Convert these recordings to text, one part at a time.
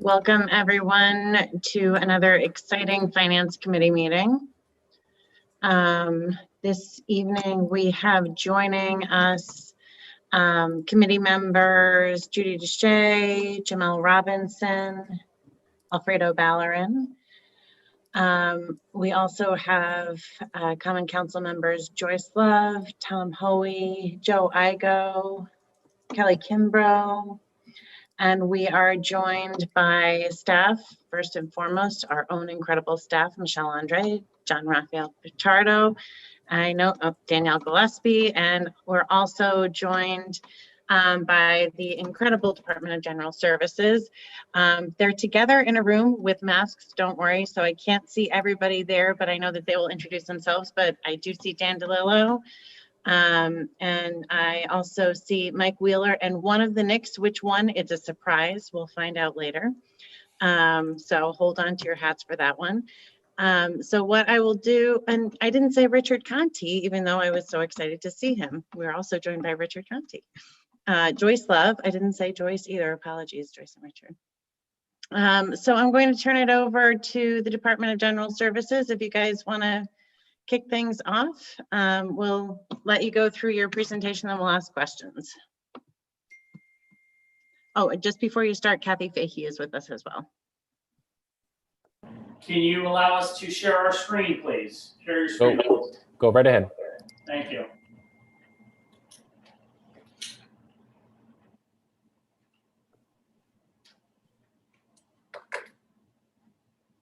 Welcome everyone to another exciting Finance Committee meeting. This evening we have joining us committee members Judy Deshay, Jamel Robinson, Alfredo Ballerin. We also have Common Council members Joyce Love, Tom Hoey, Joe Igo, Kelly Kimbrough. And we are joined by staff, first and foremost, our own incredible staff, Michelle Andre, John Raphael Pichardo, I know Danielle Gillespie, and we're also joined by the incredible Department of General Services. They're together in a room with masks, don't worry, so I can't see everybody there, but I know that they will introduce themselves, but I do see Dan DeLillo. And I also see Mike Wheeler and one of the Knicks. Which one? It's a surprise. We'll find out later. So hold on to your hats for that one. So what I will do, and I didn't say Richard Conti, even though I was so excited to see him. We're also joined by Richard Conti. Joyce Love, I didn't say Joyce either. Apologies, Joyce and Richard. So I'm going to turn it over to the Department of General Services. If you guys want to kick things off, we'll let you go through your presentation and we'll ask questions. Oh, just before you start, Kathy Fahey is with us as well. Can you allow us to share our screen, please? Share your screen. Go right ahead. Thank you.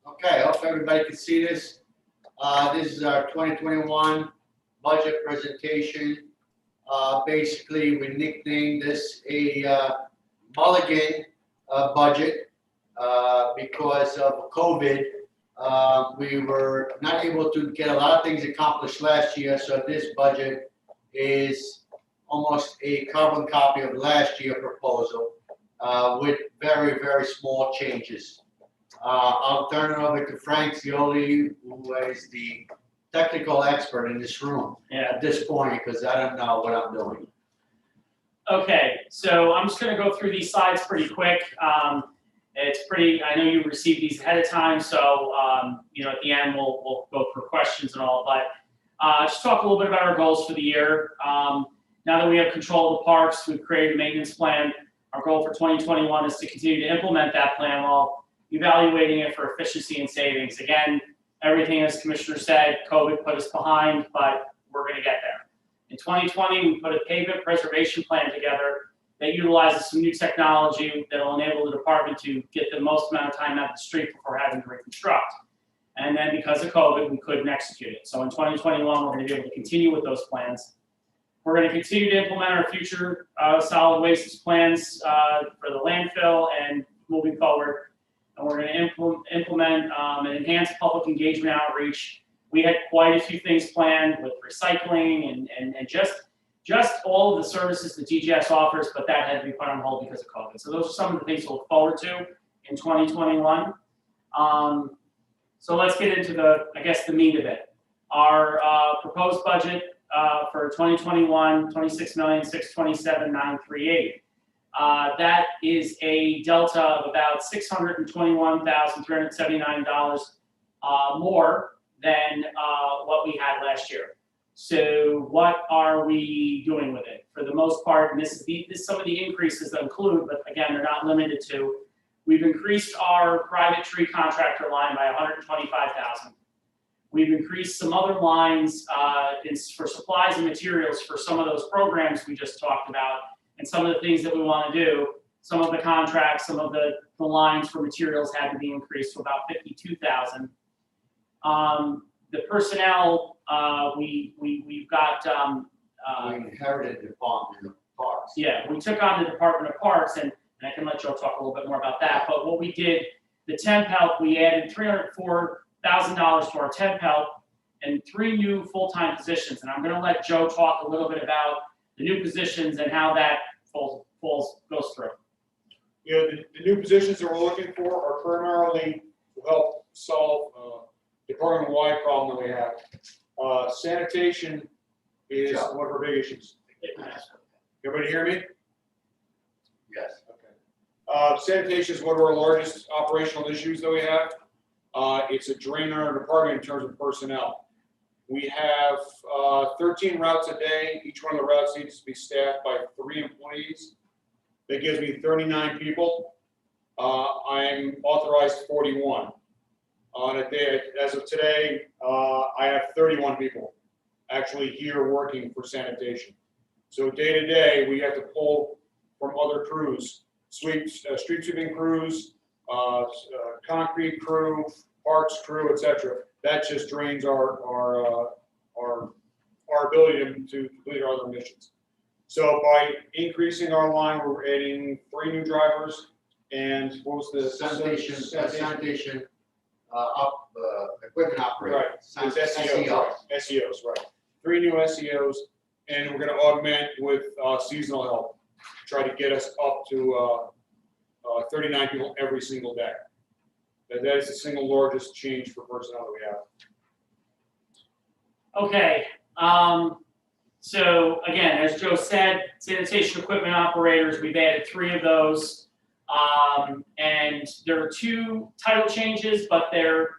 Okay, I hope everybody can see this. This is our 2021 budget presentation. Basically, we nicknamed this a mulligan budget because of COVID. We were not able to get a lot of things accomplished last year, so this budget is almost a carbon copy of last year's proposal with very, very small changes. I'll turn it over to Frank Zioli, who is the technical expert in this room at this point, because I don't know what I'm doing. Okay, so I'm just going to go through these slides pretty quick. It's pretty, I know you received these ahead of time, so you know, at the end we'll go for questions and all, but just talk a little bit about our goals for the year. Now that we have control of the parks, we've created a maintenance plan. Our goal for 2021 is to continue to implement that plan while evaluating it for efficiency and savings. Again, everything, as Commissioner said, COVID put us behind, but we're going to get there. In 2020, we put a pavement preservation plan together that utilizes some new technology that will enable the department to get the most amount of time out of the street before having to reconstruct. And then because of COVID, we couldn't execute it. So in 2021, we're going to be able to continue with those plans. We're going to continue to implement our future solid waste plans for the landfill and moving forward. And we're going to implement and enhance public engagement outreach. We had quite a few things planned with recycling and just all of the services that DGS offers, but that had to be put on hold because of COVID. So those are some of the things to look forward to in 2021. So let's get into I guess the meat of it. Our proposed budget for 2021, $26,627,938. That is a delta of about $621,379 more than what we had last year. So what are we doing with it? For the most part, and this is some of the increases that include, but again, they're not limited to. We've increased our private tree contractor line by $125,000. We've increased some other lines for supplies and materials for some of those programs we just talked about. And some of the things that we want to do, some of the contracts, some of the lines for materials had to be increased to about $52,000. The personnel, we've got. We inherited the Department of Parks. Yeah, we took on the Department of Parks, and I can let Joe talk a little bit more about that. But what we did, the temp help, we added $304,000 to our temp help and 3 new full-time positions. And I'm going to let Joe talk a little bit about the new positions and how that goes through. Yeah, the new positions that we're looking for are primarily to help solve department-wide problem that we have. Sanitation is one of our big issues. Everybody hear me? Yes. Okay. Sanitation is one of our largest operational issues that we have. It's a drain on our department in terms of personnel. We have 13 routes a day. Each one of the routes needs to be staffed by 3 employees. That gives me 39 people. I'm authorized 41. On a day, as of today, I have 31 people actually here working for sanitation. So day to day, we have to pull from other crews, street sweeping crews, concrete crew, parks crew, etc. That just drains our ability to complete our other missions. So by increasing our line, we're adding 3 new drivers, and what was the Sanitation, equipment operator. Right, it's SEOs, right. 3 new SEOs, and we're gonna augment with seasonal help, try to get us up to 39 people every single day. That is the single largest change for personnel that we have. Okay, so again, as Joe said, sanitation equipment operators, we've added 3 of those. And there are 2 title changes, but they're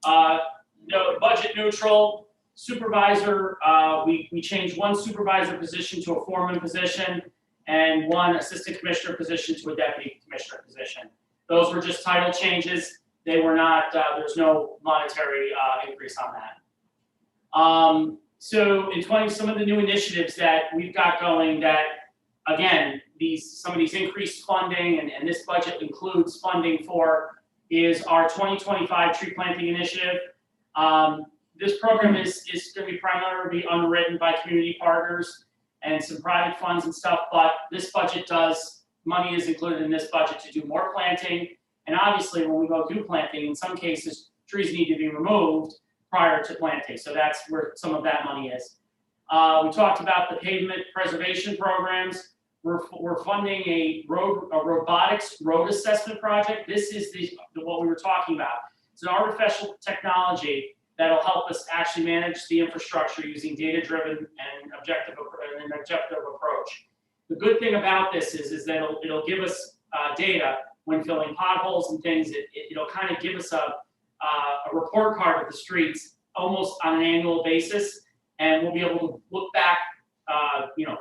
no, budget neutral. Supervisor, we changed 1 supervisor position to a foreman position and 1 assistant commissioner position to a deputy commissioner position. Those were just title changes. They were not, there's no monetary increase on that. So in some of the new initiatives that we've got going that, again, some of these increased funding, and this budget includes funding for, is our 2025 tree planting initiative. This program is going to be primarily underwritten by community partners and some private funds and stuff, but this budget money is included in this budget to do more planting. And obviously, when we go do planting, in some cases, trees need to be removed prior to planting. So that's where some of that money is. We talked about the pavement preservation programs. We're funding a robotics road assessment project. This is what we were talking about. It's an artificial technology that'll help us actually manage the infrastructure using data-driven and objective approach. The good thing about this is that it'll give us data when filling potholes and things. It'll kind of give us a report card of the streets almost on an annual basis, and we'll be able to look back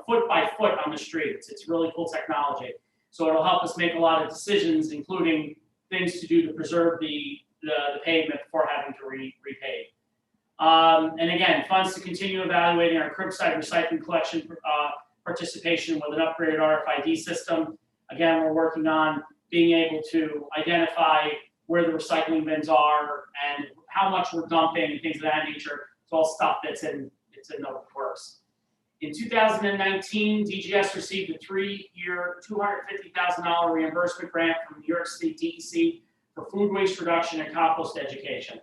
foot by foot on the streets. It's really cool technology. So it'll help us make a lot of decisions, including things to do to preserve the pavement before having to repave. And again, funds to continue evaluating our curbside recycling collection participation with an upgraded RFID system. Again, we're working on being able to identify where the recycling bins are and how much we're dumping and things of that nature. It's all stuff it's in the works. In 2019, DGS received a 3-year, $250,000 reimbursement grant from New York State DEC for food waste reduction and compost education.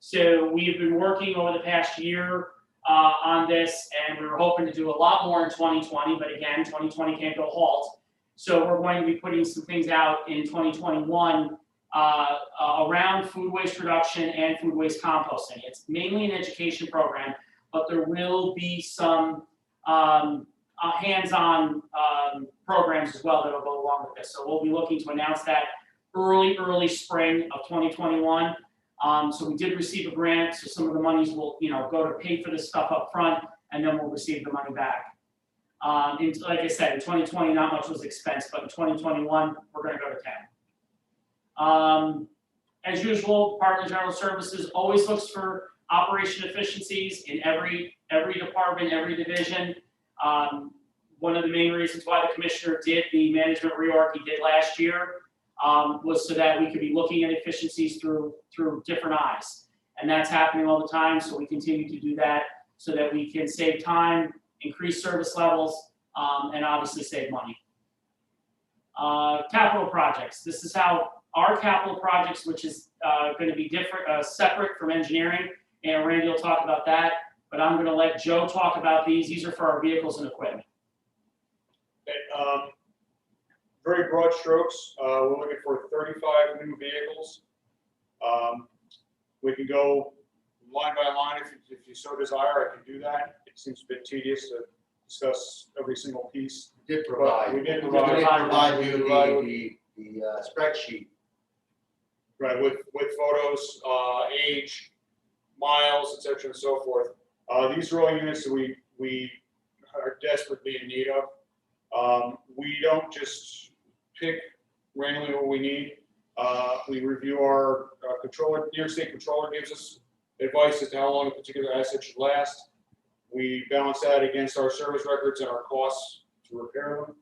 So we've been working over the past year on this, and we were hoping to do a lot more in 2020, but again, 2020 came to a halt. So we're going to be putting some things out in 2021 around food waste reduction and food waste composting. It's mainly an education program, but there will be some hands-on programs as well that will go along with this. So we'll be looking to announce that early spring of 2021. So we did receive a grant, so some of the monies will go to pay for this stuff up front, and then we'll receive the money back. Like I said, in 2020, not much was expensed, but in 2021, we're going to go to 10. As usual, Department of General Services always looks for operation efficiencies in every department, every division. One of the main reasons why the commissioner did the management reorg he did last year was so that we could be looking at efficiencies through different eyes. And that's happening all the time, so we continue to do that so that we can save time, increase service levels, and obviously save money. Capital projects. This is how our capital projects, which is going to be different, separate from engineering, and Randy will talk about that, but I'm going to let Joe talk about these. These are for our vehicles and equipment. Very broad strokes. We're looking for 35 new vehicles. We can go line by line if you so desire. I can do that. It seems a bit tedious to discuss every single piece. We did provide you spreadsheet. Right, with photos, age, miles, et cetera, and so forth. These are all units that we are desperately in need of. We don't just pick randomly what we need. We review our controller, New York State controller gives us advice as to how long a particular asset should last. We balance that against our service records and our costs to repair them.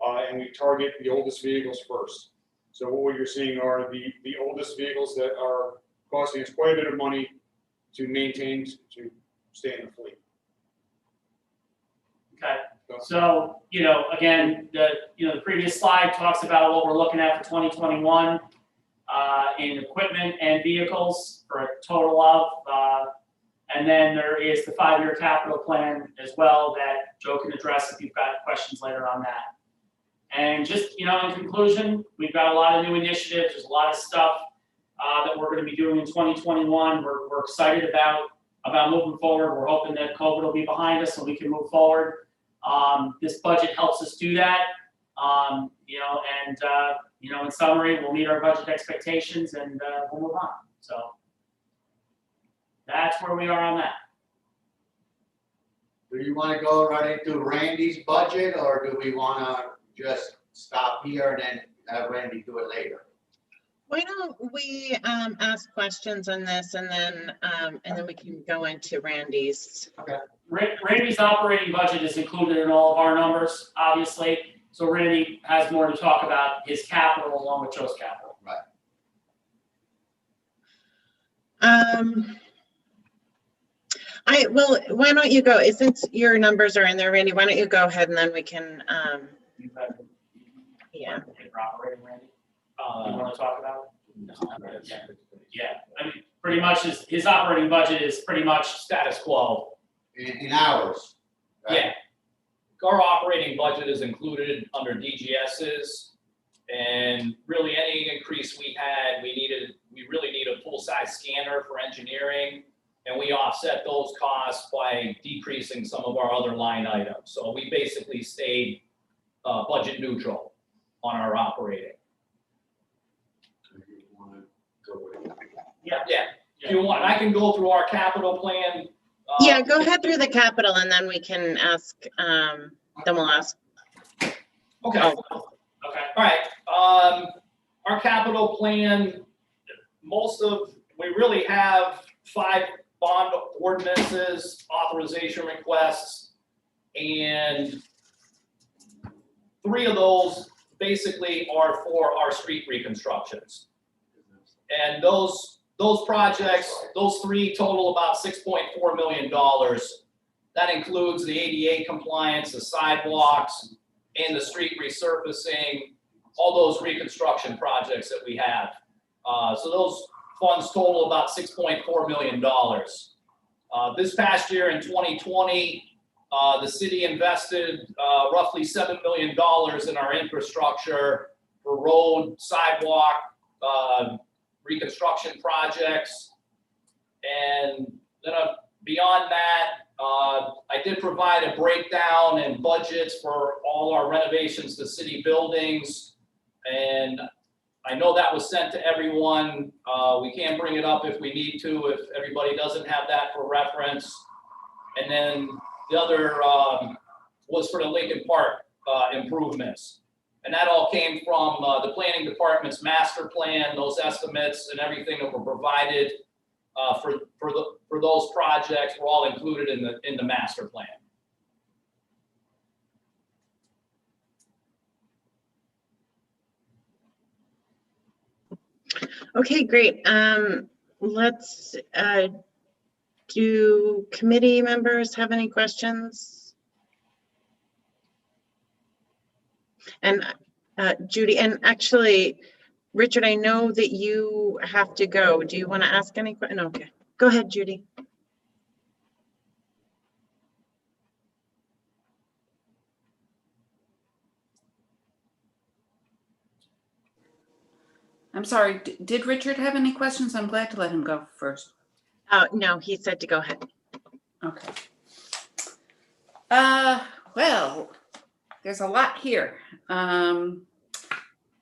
And we target the oldest vehicles first. So what you're seeing are the oldest vehicles that are costing us quite a bit of money to maintain, to stay in the fleet. Okay. So, again, the previous slide talks about what we're looking at for 2021 in equipment and vehicles for a total of, and then there is the 5-year capital plan as well that Joe can address if you've got questions later on that. And just, in conclusion, we've got a lot of new initiatives. There's a lot of stuff that we're going to be doing in 2021. We're excited about moving forward. We're hoping that COVID will be behind us so we can move forward. This budget helps us do that. In summary, we'll meet our budget expectations and we'll move on. So that's where we are on that. Do you want to go right into Randy's budget, or do we want to just stop here and then have Randy do it later? Why don't we ask questions on this and then we can go into Randy's. Randy's operating budget is included in all of our numbers, obviously. So Randy has more to talk about his capital along with Joe's capital. Right. Why don't you go, since your numbers are in there, Randy, why don't you go ahead and then we can, yeah. Operating, Randy. You want to talk about it? Yeah. I mean, pretty much his operating budget is pretty much status quo. In hours. Right? Yeah. Our operating budget is included under DGS's, and really any increase we had, we really need a full-size scanner for engineering, and we offset those costs by decreasing some of our other line items. So we basically stayed budget neutral on our operating. Yeah. If you want, I can go through our capital plan. Yeah, go ahead through the capital and then we can ask, then we'll ask. Okay. Okay. All right. Our capital plan, we really have 5 bond ordinances, authorization requests, and 3 of those basically are for our street reconstructions. And those projects, those 3 total about $6.4 million. That includes the ADA compliance, the sidewalks, and the street resurfacing, all those reconstruction projects that we have. So those funds total about $6.4 million. This past year in 2020, the city invested roughly $7 million in our infrastructure for road, sidewalk, reconstruction projects. And then beyond that, I did provide a breakdown and budgets for all our renovations to city buildings. And I know that was sent to everyone. We can bring it up if we need to, if everybody doesn't have that for reference. And then the other was for the Lincoln Park improvements. And that all came from the planning department's master plan. Those estimates and everything that were provided for those projects were all included in the master plan. Okay, great. Let's, do committee members have any questions? And Judy, and actually, Richard, I know that you have to go. Do you want to ask any questions? No, okay, go ahead, Judy. I'm sorry, did Richard have any questions? I'm glad to let him go first. Oh, no, he said to go ahead. Okay. Well, there's a lot here.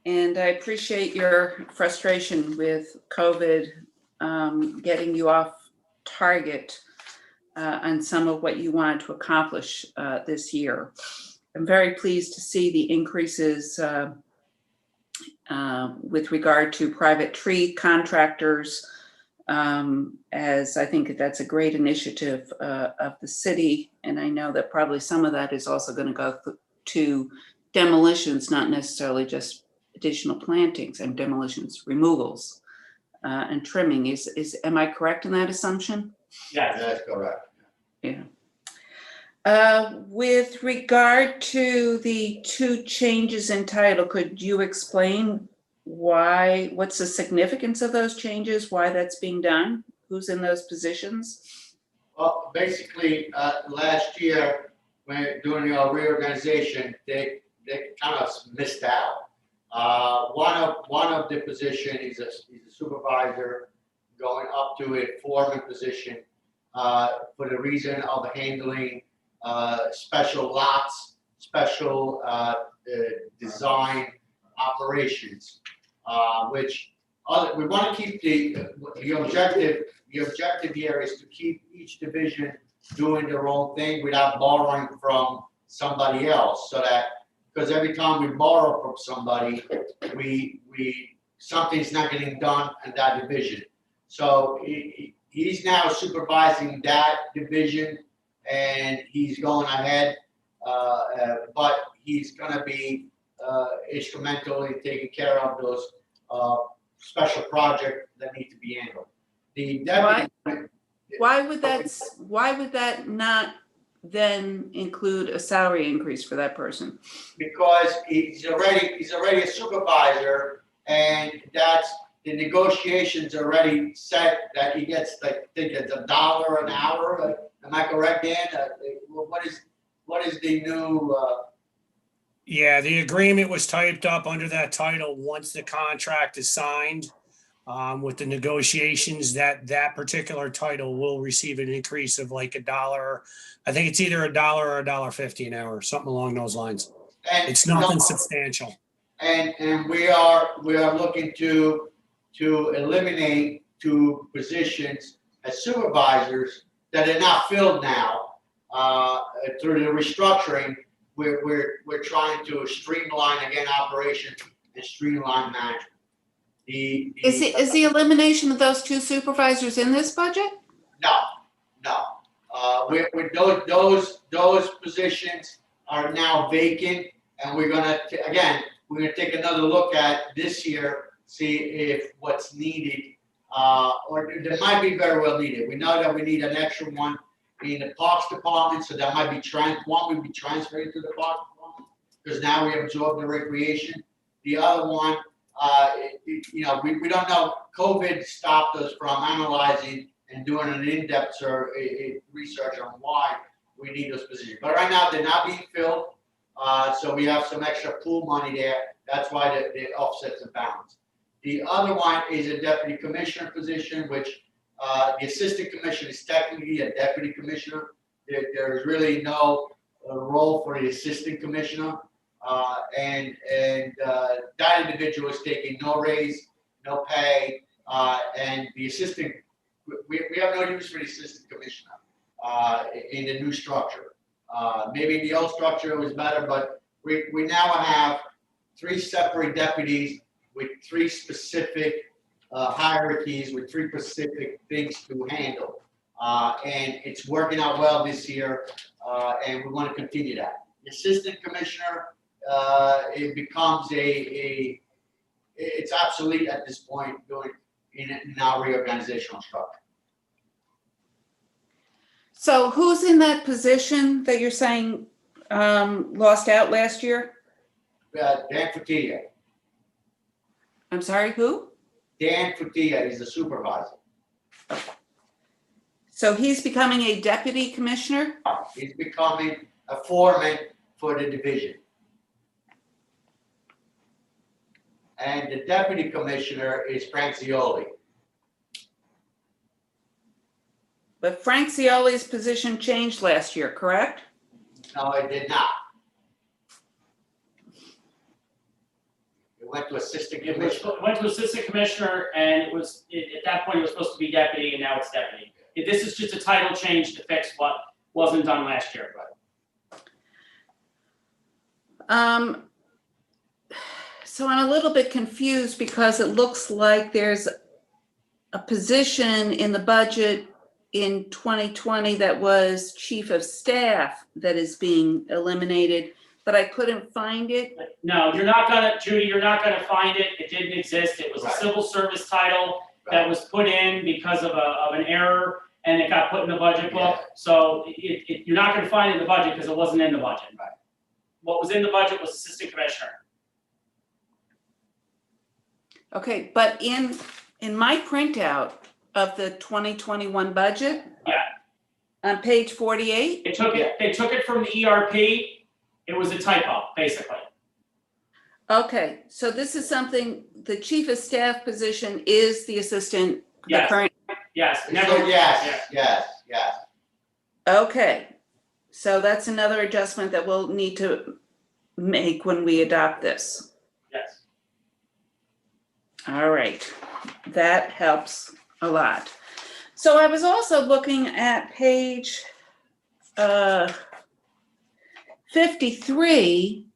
And I appreciate your frustration with COVID getting you off target on some of what you wanted to accomplish this year. I'm very pleased to see the increases with regard to private tree contractors, as I think that's a great initiative of the city. And I know that probably some of that is also going to go to demolitions, not necessarily just additional plantings and demolitions, removals and trimming. Am I correct in that assumption? Yes. That's correct. Yeah. With regard to the 2 changes in title, could you explain what's the significance of those changes, why that's being done? Who's in those positions? Well, basically, last year, when doing our reorganization, they kind of missed out. One of the position is a supervisor going up to a foreman position for the reason of handling special lots, special design operations, which we want to keep the objective. The objective here is to keep each division doing their own thing without borrowing from somebody else, so that, because every time we borrow from somebody, something's not getting done in that division. So he's now supervising that division, and he's going ahead, but he's going to be instrumental in taking care of those special projects that need to be handled. The deputy. Why would that not then include a salary increase for that person? Because he's already a supervisor, and that's the negotiations already set that he gets, like, I think it's $1 an hour. Am I correct, Dan? What is the new? Yeah, the agreement was typed up under that title once the contract is signed. With the negotiations, that particular title will receive an increase of like $1. I think it's either $1 or $1.50 an hour, something along those lines. And It's nothing substantial. And we are looking to eliminate 2 positions as supervisors that are not filled now through the restructuring. We're trying to streamline again operations and streamline management. Is the elimination of those 2 supervisors in this budget? No. With those positions are now vacant, and we're gonna take another look at this year, see if what's needed, or there might be very well needed. We know that we need an extra one in the Parks Department, so that might be one would be transferred to the Parks Department, because now we absorb the recreation. The other one, we don't know. COVID stopped us from analyzing and doing an in-depth research on why we need those positions. But right now, they're not being filled, so we have some extra pool money there. That's why the offsets and balance. The other one is a deputy commissioner position, which the assistant commissioner is technically a deputy commissioner. There's really no role for the assistant commissioner. And that individual is taking no raise, no pay, and the assistant, we have no use for the assistant commissioner in the new structure. Maybe in the old structure it was better, but we now have 3 separate deputies with 3 specific hierarchies, with 3 specific things to handle. And it's working out well this year, and we want to continue that. The assistant commissioner, it becomes it's obsolete at this point in our reorganizational structure. So who's in that position that you're saying lost out last year? Dan Futilla. I'm sorry, who? Dan Futilla is the supervisor. So he's becoming a deputy commissioner? He's becoming a foreman for the division. And the deputy commissioner is Frank Zioli. But Frank Zioli's position changed last year, correct? No, it did not. went to assistant It was, commissioner. went to assistant commissioner, and it was, at that point, it was supposed to be deputy, and now it's deputy. This is just a title change to fix what wasn't done last year. So I'm a little bit confused because it looks like there's a position in the budget in 2020 that was chief of staff that is being eliminated, but I couldn't find it. No, you're not gonna, Judy, you're not gonna find it. It didn't exist. It was a Right. civil service title that was put in because of an error, and it got put in the budget book. Yeah. So you're not gonna find it in the budget because it wasn't in the budget. Right. What was in the budget was assistant commissioner. Okay, but in my printout of the 2021 budget. Yeah. On page 48. They took it from the ERP. It was a typo, basically. Okay, so this is something, the chief of staff position is the assistant, the Yes. current. Yes, So never. yes. Okay, so that's another adjustment that we'll need to make when we adopt this. Yes. All right, that helps a lot. So I was also looking at page 53,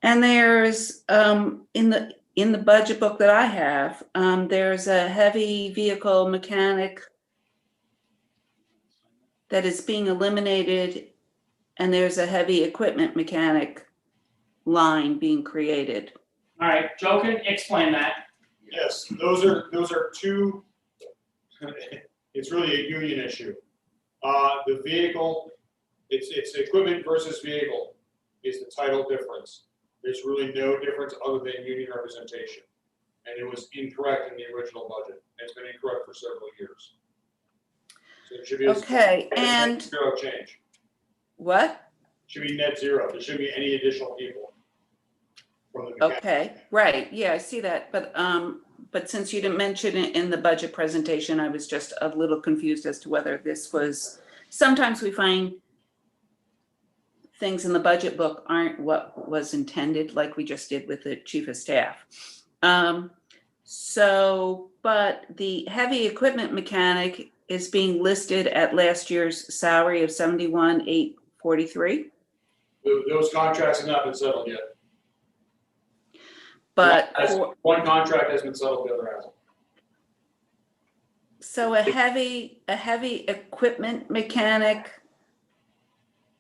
and there's in the budget book that I have, there's a heavy vehicle mechanic that is being eliminated, and there's a heavy equipment mechanic line being created. All right, Joe can explain that. Yes, those are two, it's really a union issue. The vehicle, it's equipment versus vehicle is the title difference. There's really no difference other than union representation. And it was incorrect in the original budget. It's been incorrect for several years. So it should be. Okay, and Zero change. what? Should be net zero. There shouldn't be any additional people. From the mechanic. Okay, right, yeah, I see that, but since you didn't mention it in the budget presentation, I was just a little confused as to whether this was, sometimes we find things in the budget book aren't what was intended, like we just did with the chief of staff. But the heavy equipment mechanic is being listed at last year's salary of $71,843. Those contracts have not been settled yet. But One contract has been settled, the other hasn't. so a heavy equipment mechanic,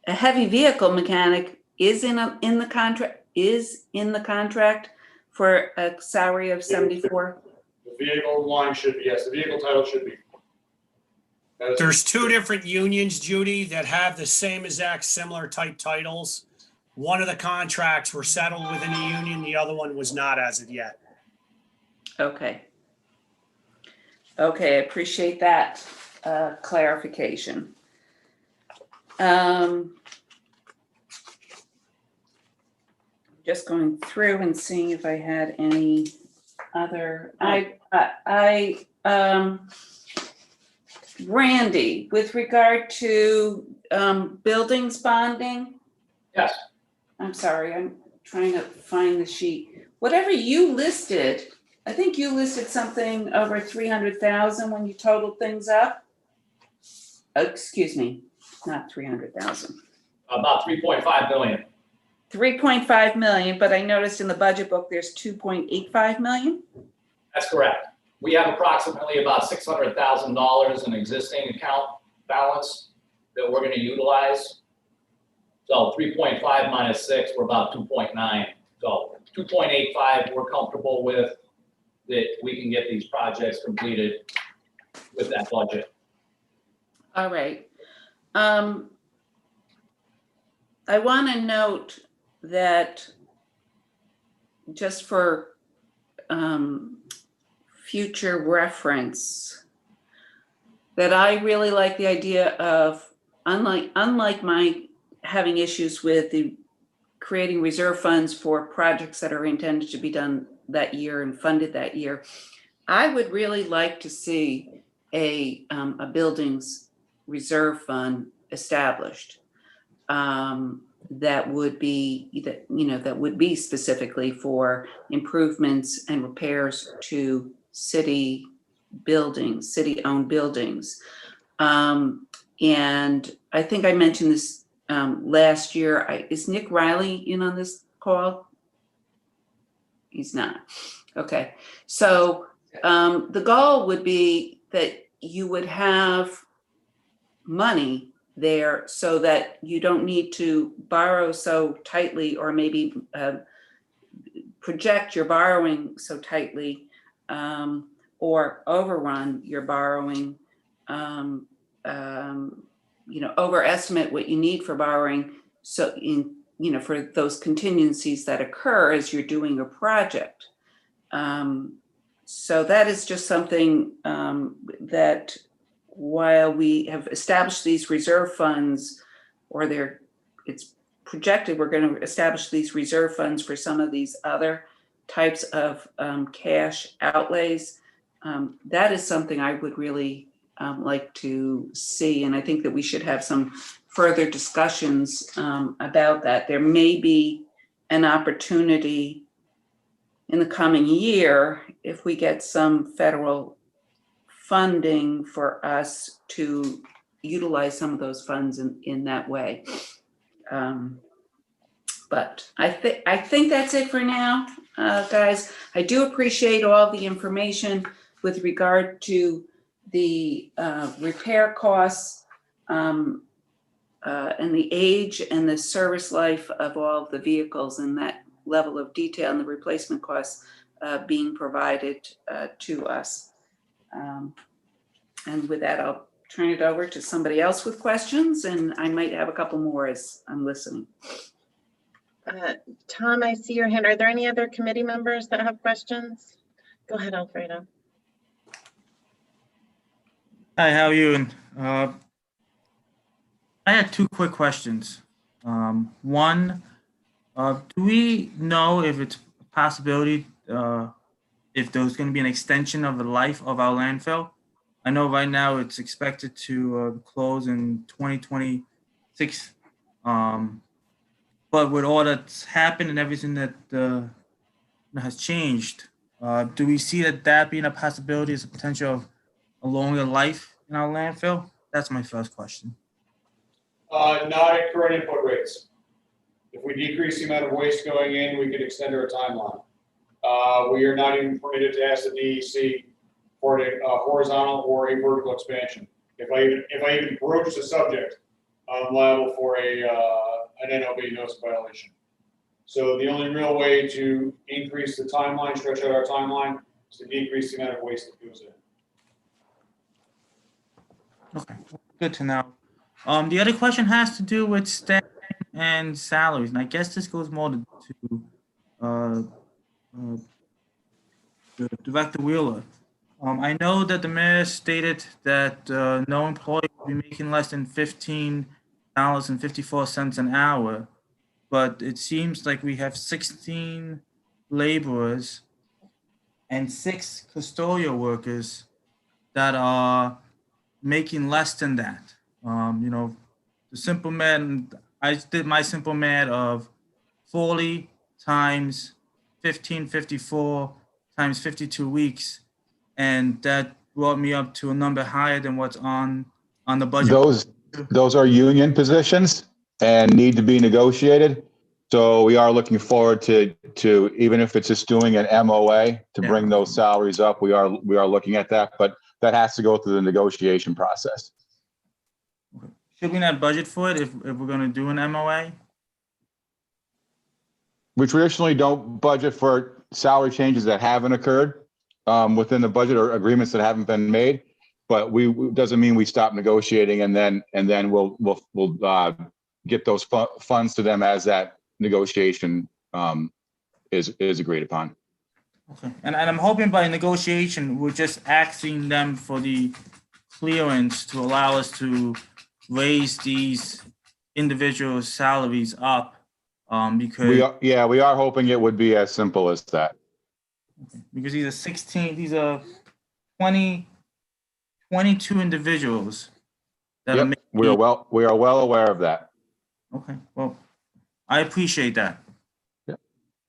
a heavy vehicle mechanic is in the contract for a salary of 74. The vehicle line should be, yes, the vehicle title should be. That is- There's two different unions, Judy, that have the same exact similar type titles. One of the contracts were settled within the union, the other one was not as of yet. Okay. Okay, I appreciate that clarification. Just going through and seeing if I had any other, Randy, with regard to buildings bonding. Yes. I'm sorry, I'm trying to find the sheet. Whatever you listed, I think you listed something over 300,000 when you totaled things up. Excuse me, not 300,000. About 3.5 million. 3.5 million, but I noticed in the budget book, there's 2.85 million. That's correct. We have approximately about $600,000 in existing account balance that we're gonna utilize. So 3.5 minus 6, we're about 2.9. So 2.85, we're comfortable with that we can get these projects completed with that budget. All right. I want to note that just for future reference, that I really like the idea of, unlike my having issues with the creating reserve funds for projects that are intended to be done that year and funded that year, I would really like to see a buildings reserve fund established. that would be, that would be specifically for improvements and repairs to city buildings, city-owned buildings. And I think I mentioned this last year. Is Nick Riley in on this call? He's not. Okay. So the goal would be that you would have money there so that you don't need to borrow so tightly, or maybe project your borrowing so tightly, or overrun your borrowing, overestimate what you need for borrowing. So for those contingencies that occur as you're doing a project. So that is just something that while we have established these reserve funds, or it's projected we're going to establish these reserve funds for some of these other types of cash outlays, that is something I would really like to see. And I think that we should have some further discussions about that. There may be an opportunity in the coming year, if we get some federal funding, for us to utilize some of those funds in that way. But I think that's it for now, guys. I do appreciate all the information with regard to the repair costs and the age and the service life of all the vehicles, and that level of detail and the replacement costs being provided to us. And with that, I'll turn it over to somebody else with questions, and I might have a couple more as I'm listening. Tom, I see your hand. Are there any other committee members that have questions? Go ahead, Alfredo. Hi, how are you? I had two quick questions. One, do we know if it's a possibility if there's going to be an extension of the life of our landfill? I know right now it's expected to close in 2026. But with all that's happened and everything that has changed, do we see that being a possibility as a potential of a longer life in our landfill? That's my first question. Not at current input rates. If we decrease the amount of waste going in, we could extend our timeline. We are not even permitted to ask the DEC for a horizontal or a vertical expansion. If I even broach the subject, I'm liable for an NOV, notice of violation. So the only real way to increase the timeline, stretch out our timeline, is to decrease the amount of waste that goes in. Okay, good to know. The other question has to do with staff and salaries, and I guess this goes more to Director Wheeler. I know that the mayor stated that no employee will be making less than $15.54 an hour, but it seems like we have 16 laborers and 6 custodial workers that are making less than that. The simple math, I did my simple math of 40 times 1554 times 52 weeks, and that brought me up to a number higher than what's on the budget. Those are union positions and need to be negotiated. So we are looking forward to even if it's just doing an MOA to bring those salaries up. We are looking at that, but that has to go through the negotiation process. Should we not budget for it if we're going to do an MOA? We traditionally don't budget for salary changes that haven't occurred within the budget, or agreements that haven't been made. But doesn't mean we stop negotiating and then we'll get those funds to them as that negotiation is agreed upon. Okay, and I'm hoping by negotiation we're just asking them for the clearance to allow us to raise these individuals' salaries up. Because we are hoping it would be as simple as that. Because these are 22 individuals that are we are well aware of that. Okay, well, I appreciate that.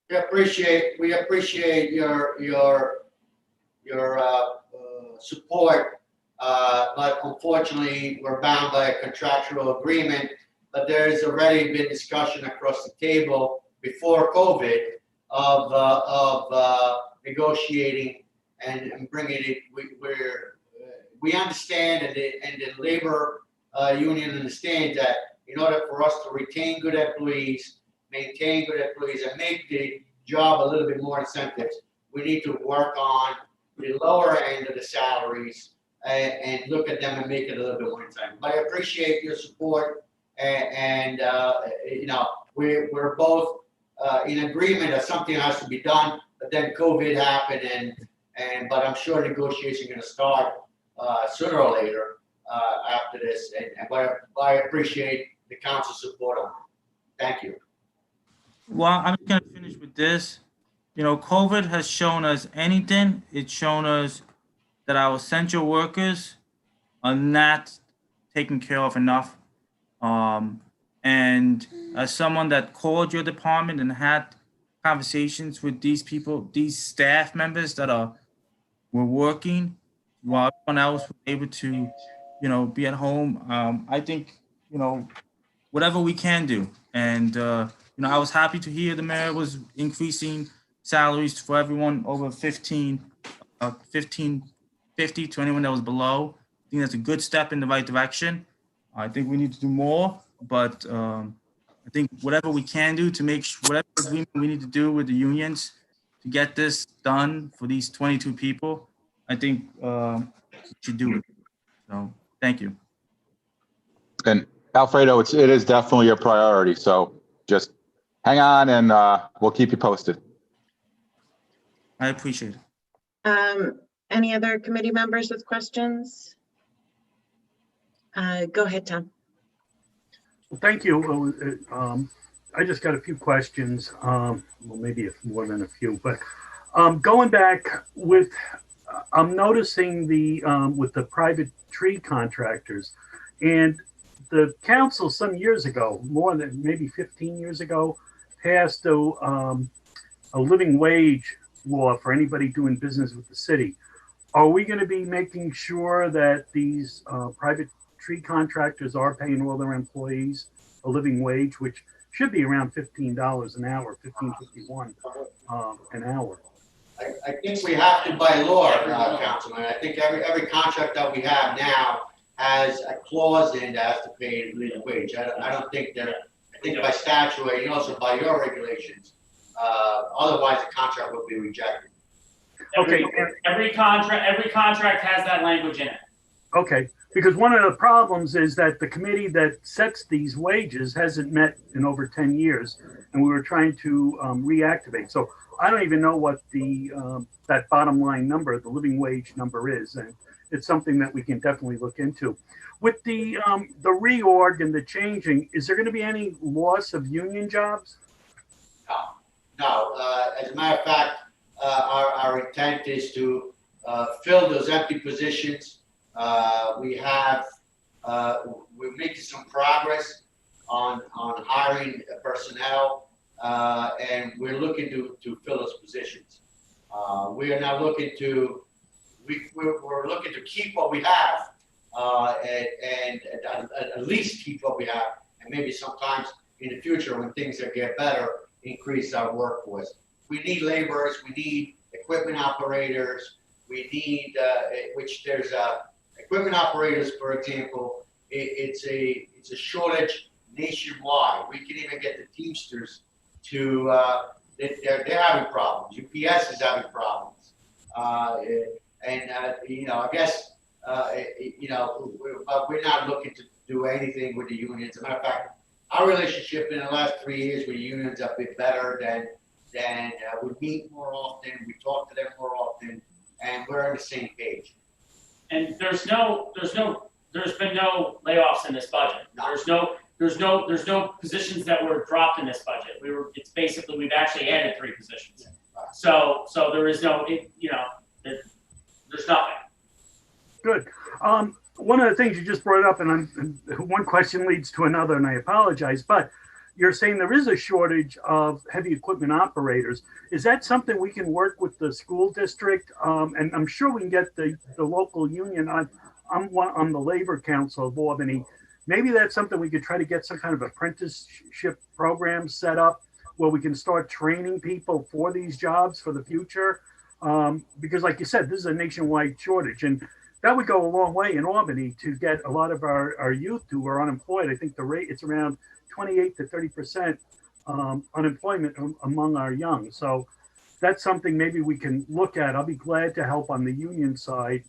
We appreciate your support. But unfortunately, we're bound by a contractual agreement. But there's already been discussion across the table before COVID of negotiating and bringing it. We understand, and the labor union understands that in order for us to retain good employees, maintain good employees, and make the job a little bit more incentives, we need to work on the lower end of the salaries and look at them and make it a little bit more incentive. But I appreciate your support, and we're both in agreement that something has to be done. But then COVID happened, but I'm sure negotiations are going to start sooner or later after this. But I appreciate the council's support on it. Thank you. Well, I'm going to finish with this. COVID has shown us anything. It's shown us that our essential workers are not taken care of enough. And as someone that called your department and had conversations with these people, these staff members that were working while everyone else was able to, be at home, I think, whatever we can do. And, I was happy to hear the mayor was increasing salaries for everyone over 1550 to anyone that was below. I think that's a good step in the right direction. I think we need to do more, but I think whatever we can do to make whatever agreement we need to do with the unions to get this done for these 22 people, I think we should do it. So thank you. And Alfredo, it is definitely a priority. So just hang on, and we'll keep you posted. I appreciate it. Any other committee members with questions? Go ahead, Tom. Well, thank you. I just got a few questions. Well, maybe more than a few, but going back with, I'm noticing with the private tree contractors, and the council some years ago, more than maybe 15 years ago, passed a living wage law for anybody doing business with the city. Are we going to be making sure that these private tree contractors are paying all their employees a living wage, which should be around $15 an hour, $15.51 an hour? I think we have to by law, Councilman. I think every contract that we have now has a clause in that has to pay a living wage. I don't think that. I think by statute and also by your regulations, otherwise the contract will be rejected. Every contract has that language in it. Okay, because one of the problems is that the committee that sets these wages hasn't met in over 10 years, and we were trying to reactivate. So I don't even know what that bottom line number, the living wage number is, and it's something that we can definitely look into. With the reorg and the changing, is there going to be any loss of union jobs? No. As a matter of fact, our intent is to fill those empty positions. We're making some progress on hiring personnel, and we're looking to fill those positions. We are now looking to we're looking to keep what we have, and at least keep what we have, and maybe sometimes in the future when things get better, increase our workforce. We need laborers, we need equipment operators, we need equipment operators, for example. It's a shortage nationwide. We can even get the Teamsters to they're having problems. UPS is having problems, I guess we're not looking to do anything with the unions. As a matter of fact, our relationship in the last 3 years with the unions have been better than we meet more often, we talk to them more often, and we're on the same page. And there's been no layoffs in this budget. No. There's no positions that were dropped in this budget. It's basically, we've actually added 3 positions. So there is no, there's nothing. Good. One of the things you just brought up, and one question leads to another, and I apologize, but you're saying there is a shortage of heavy equipment operators. Is that something we can work with the school district? And I'm sure we can get the local union. I'm the Labor Council of Albany. Maybe that's something we could try to get some kind of apprenticeship program set up where we can start training people for these jobs for the future. Because like you said, this is a nationwide shortage, and that would go a long way in Albany to get a lot of our youth who are unemployed. I think the rate, it's around 28 to 30% unemployment among our young. So that's something maybe we can look at. I'll be glad to help on the union side,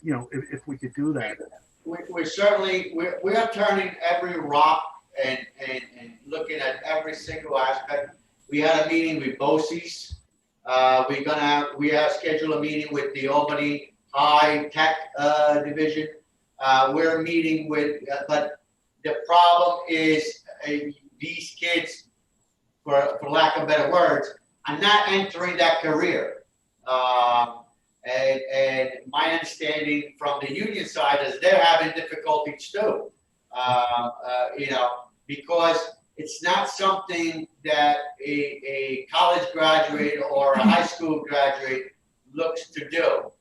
if we could do that. We certainly, we are turning every rock and looking at every single aspect. We had a meeting with BOCES. We have scheduled a meeting with the Albany High Tech Division. We're meeting with, but the problem is these kids, for lack of better words, are not entering that career. And my understanding from the union side is they're having difficulties too. Because it's not something that a college graduate or a high school graduate looks to do.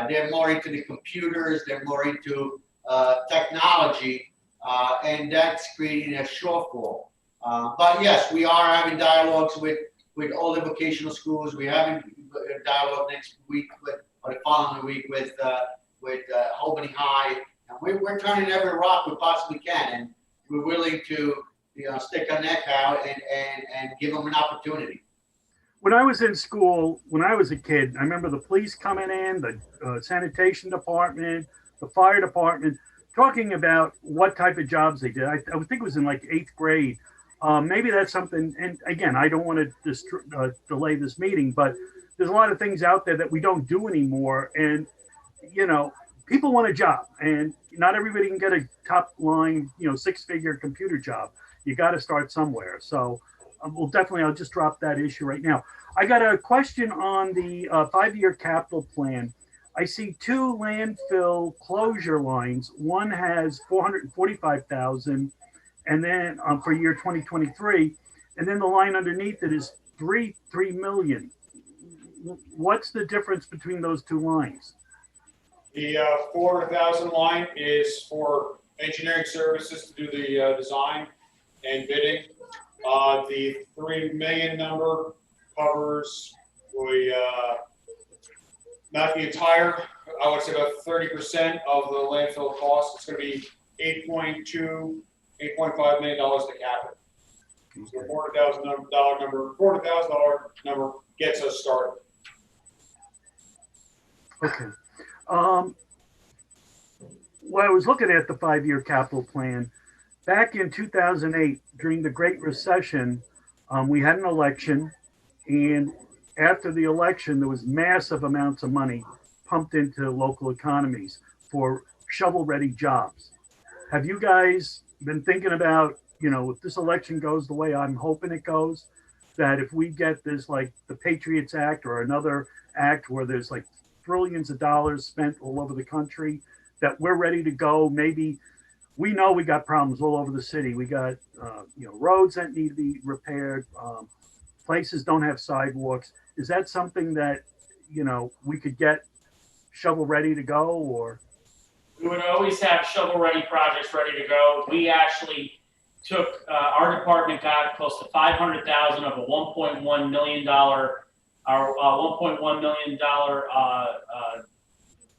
They're more into the computers, they're more into technology, and that's creating a shortfall. But yes, we are having dialogues with all the vocational schools. We're having a dialogue next week or the following week with Albany High, and we're turning every rock we possibly can, and we're willing to stick our neck out and give them an opportunity. When I was in school, when I was a kid, I remember the police coming in, the sanitation department, the fire department, talking about what type of jobs they did. I think it was in like 8th grade. Maybe that's something, and again, I don't want to delay this meeting, but there's a lot of things out there that we don't do anymore. And, people want a job, and not everybody can get a top line, 6-figure computer job. You got to start somewhere. So I'll just drop that issue right now. I got a question on the 5-year capital plan. I see 2 landfill closure lines. One has 445,000, and then for year 2023, and then the line underneath it is 3 million. What's the difference between those 2 lines? The 400,000 line is for engineering services to do the design and bidding. The 3 million number covers not the entire, I would say about 30% of the landfill cost. It's going to be $8.5 million to cap it. So $400,000 number gets us started. Okay. When I was looking at the 5-year capital plan, back in 2008, during the Great Recession, we had an election, and after the election, there was massive amounts of money pumped into local economies for shovel-ready jobs. Have you guys been thinking about, if this election goes the way I'm hoping it goes, that if we get this, like the Patriots Act or another act where there's like trillions of dollars spent all over the country, that we're ready to go? Maybe we know we got problems all over the city. We got, roads that need to be repaired. Places don't have sidewalks. Is that something that, we could get shovel ready to go, or? We would always have shovel-ready projects ready to go. We actually took, our department got close to 500,000 of a $1.1 million, our $1.1 million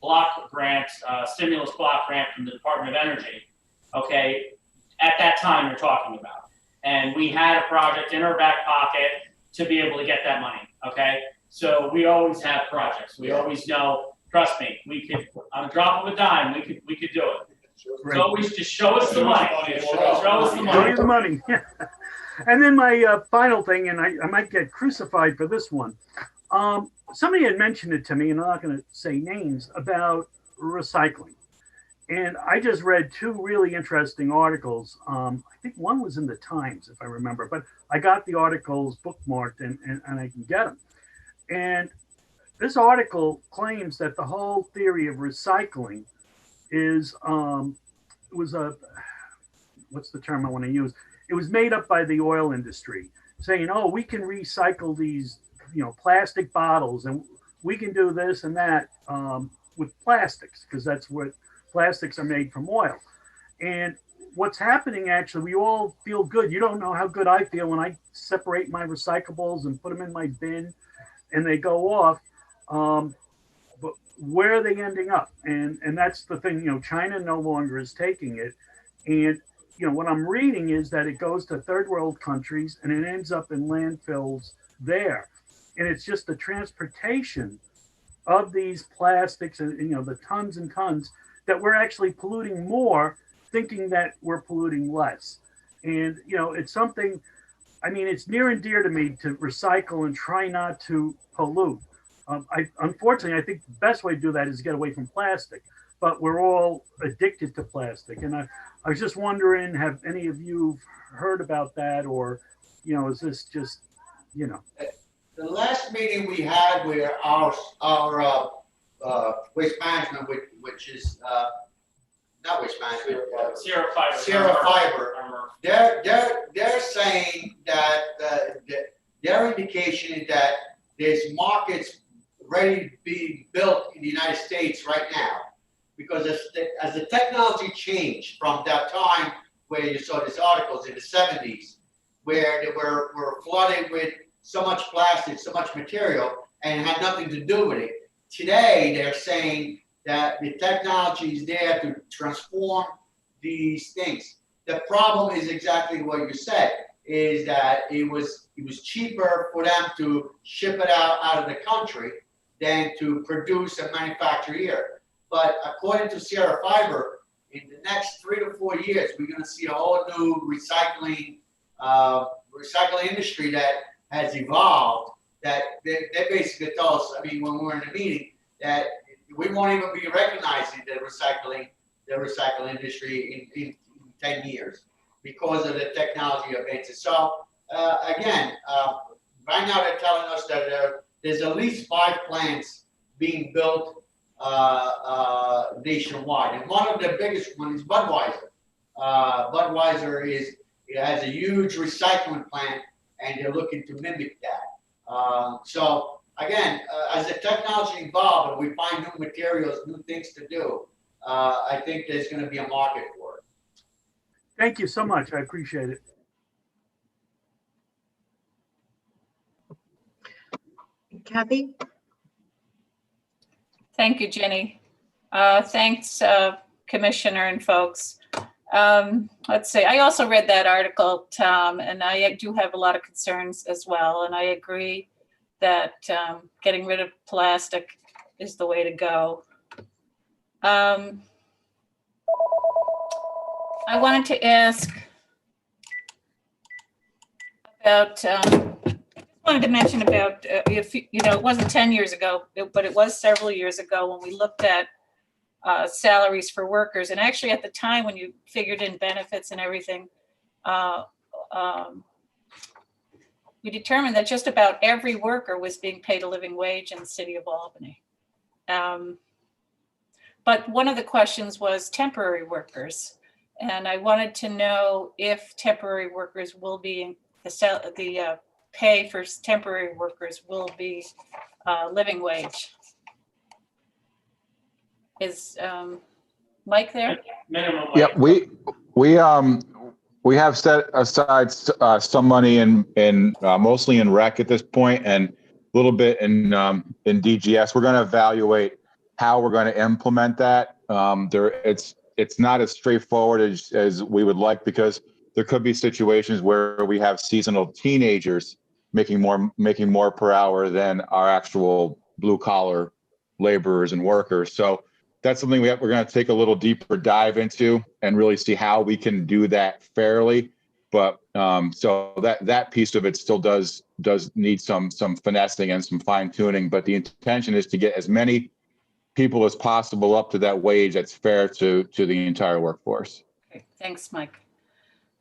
block grant, stimulus block grant from the Department of Energy. Okay, at that time you're talking about, and we had a project in our back pocket to be able to get that money. Okay, so we always have projects. We always know. Trust me, we could, on a drop of a dime, we could do it. Right. So always just show us the money. Show us the Show money. you the money. And then my final thing, and I might get crucified for this one. Somebody had mentioned it to me, and I'm not going to say names, about recycling. And I just read 2 really interesting articles. I think one was in the Times, if I remember, but I got the articles bookmarked and I can get them. And this article claims that the whole theory of recycling is, what's the term I want to use? it was made up by the oil industry saying, oh, we can recycle these, plastic bottles and we can do this and that with plastics, because that's what plastics are made from oil. And what's happening, actually, we all feel good. You don't know how good I feel when I separate my recyclables and put them in my bin and they go off. But where are they ending up? And that's the thing, China no longer is taking it. And, what I'm reading is that it goes to third world countries and it ends up in landfills there. And it's just the transportation of these plastics and, the tons and tons that we're actually polluting more, thinking that we're polluting less. And, it's something, it's near and dear to me to recycle and try not to pollute. Unfortunately, I think the best way to do that is get away from plastic, but we're all addicted to plastic. And I was just wondering, have any of you heard about that, or, is this just, The last meeting we had where our waste management, which is not waste management, Sierra Fiber. Sierra Fiber, they're saying that their indication is that there's markets ready to be built in the United States right now, because as the technology changed from that time where you saw these articles in the 70s, where they were flooded with so much plastic, so much material, and had nothing to do with it. Today, they're saying that the technology is there to transform these things. The problem is exactly what you said, is that it was cheaper for them to ship it out of the country than to produce and manufacture here. But according to Sierra Fiber, in the next 3 to 4 years, we're going to see a whole new recycling industry that has evolved, that they basically tell us, when we were in the meeting, that we won't even be recognizing the recycling industry in 10 years because of the technology advances. So again, right now they're telling us that there's at least 5 plants being built nationwide, and one of the biggest ones is Budweiser. Budweiser has a huge recycling plant, and they're looking to mimic that. So again, as the technology evolves and we find new materials, new things to do, I think there's going to be a market for it. Thank you so much. I appreciate it. Kathy? Thank you, Jenny. Thanks, Commissioner and folks. Let's see, I also read that article, Tom, and I do have a lot of concerns as well. And I agree that getting rid of plastic is the way to go. I wanted to ask about, wanted to mention about, if it wasn't 10 years ago, but it was several years ago when we looked at salaries for workers. And actually at the time when you figured in benefits and everything, we determined that just about every worker was being paid a living wage in the city of Albany. But one of the questions was temporary workers. And I wanted to know if temporary workers will be, the pay for temporary workers will be living wage. Is Mike there? Minimum Yeah, wage. we have set aside some money in mostly in rec at this point, and a little bit in DGS. We're going to evaluate how we're going to implement that. It's not as straightforward as we would like, because there could be situations where we have seasonal teenagers making more per hour than our actual blue collar laborers and workers. So that's something we're going to take a little deeper dive into and really see how we can do that fairly. But so that piece of it still does need some finessing and some fine tuning. But the intention is to get as many people as possible up to that wage that's fair to the entire workforce. Okay, thanks, Mike.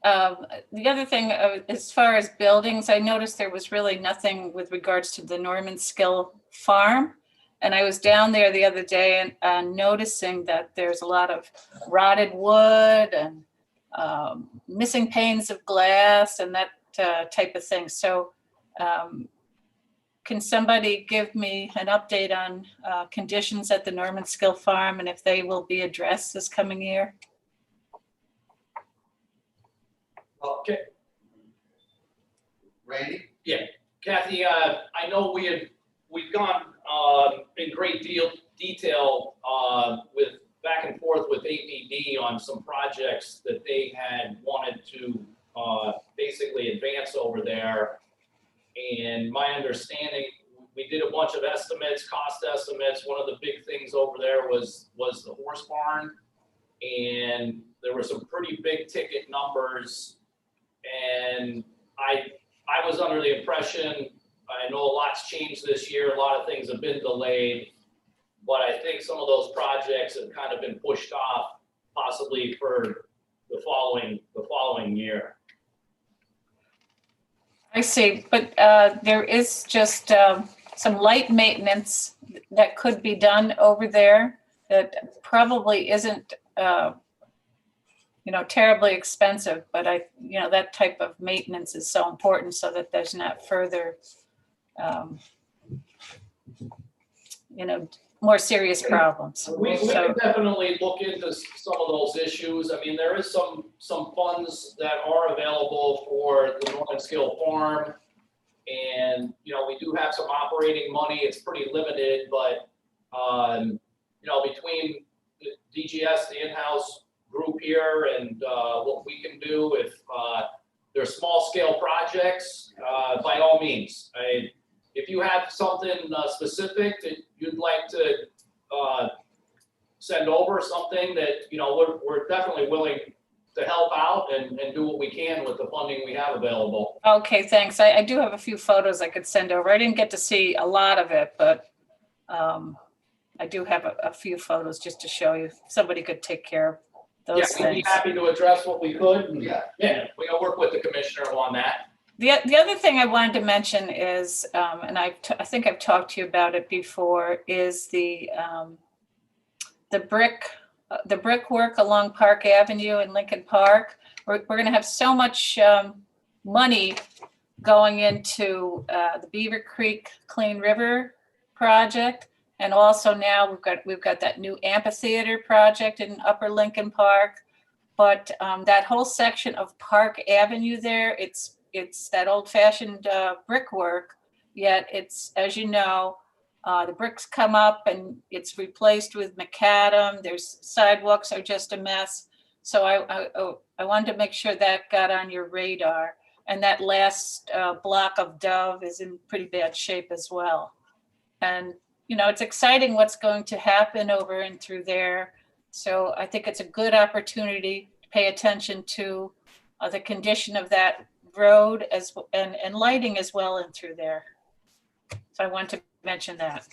The other thing, as far as buildings, I noticed there was really nothing with regards to the Norman Skill Farm. And I was down there the other day and noticing that there's a lot of rotted wood and missing panes of glass and that type of thing. So can somebody give me an update on conditions at the Norman Skill Farm and if they will be addressed this coming year? Okay, Randy? Kathy, I know we've gone in great detail with back and forth with APD on some projects that they had wanted to basically advance over there. And my understanding, we did a bunch of estimates, cost estimates. One of the big things over there was the horse barn. And there were some pretty big ticket numbers. And I was under the impression, I know a lot's changed this year, a lot of things have been delayed, but I think some of those projects have kind of been pushed off, possibly for the following year. I see, but there is just some light maintenance that could be done over there that probably isn't, terribly expensive, but that type of maintenance is so important so that there's not further, more serious problems. We So- can definitely look into some of those issues. I mean, there is some funds that are available for the Norman Skill Farm. And, we do have some operating money. It's pretty limited, but, between the DGS, the in-house group here, and what we can do if there's small scale projects, by all means. If you have something specific that you'd like to send over, something that, we're definitely willing to help out and do what we can with the funding we have available. Okay, thanks. I do have a few photos I could send over. I didn't get to see a lot of it, but I do have a few photos just to show you. If somebody could take care of those Yeah, we'd be things. happy to address what we could. And, Yeah. yeah, we gotta work with the commissioner on that. The other thing I wanted to mention is, and I think I've talked to you about it before, is the brickwork along Park Avenue in Lincoln Park. We're going to have so much money going into the Beaver Creek Clean River project, and also now we've got that new amphitheater project in Upper Lincoln Park. But that whole section of Park Avenue there, it's that old-fashioned brickwork, yet it's, as you know, the bricks come up and it's replaced with macadam. There's sidewalks are just a mess. So I wanted to make sure that got on your radar. And that last block of Dove is in pretty bad shape as well. And, it's exciting what's going to happen over and through there. So I think it's a good opportunity to pay attention to the condition of that road and lighting as well in through there. So I want to mention that.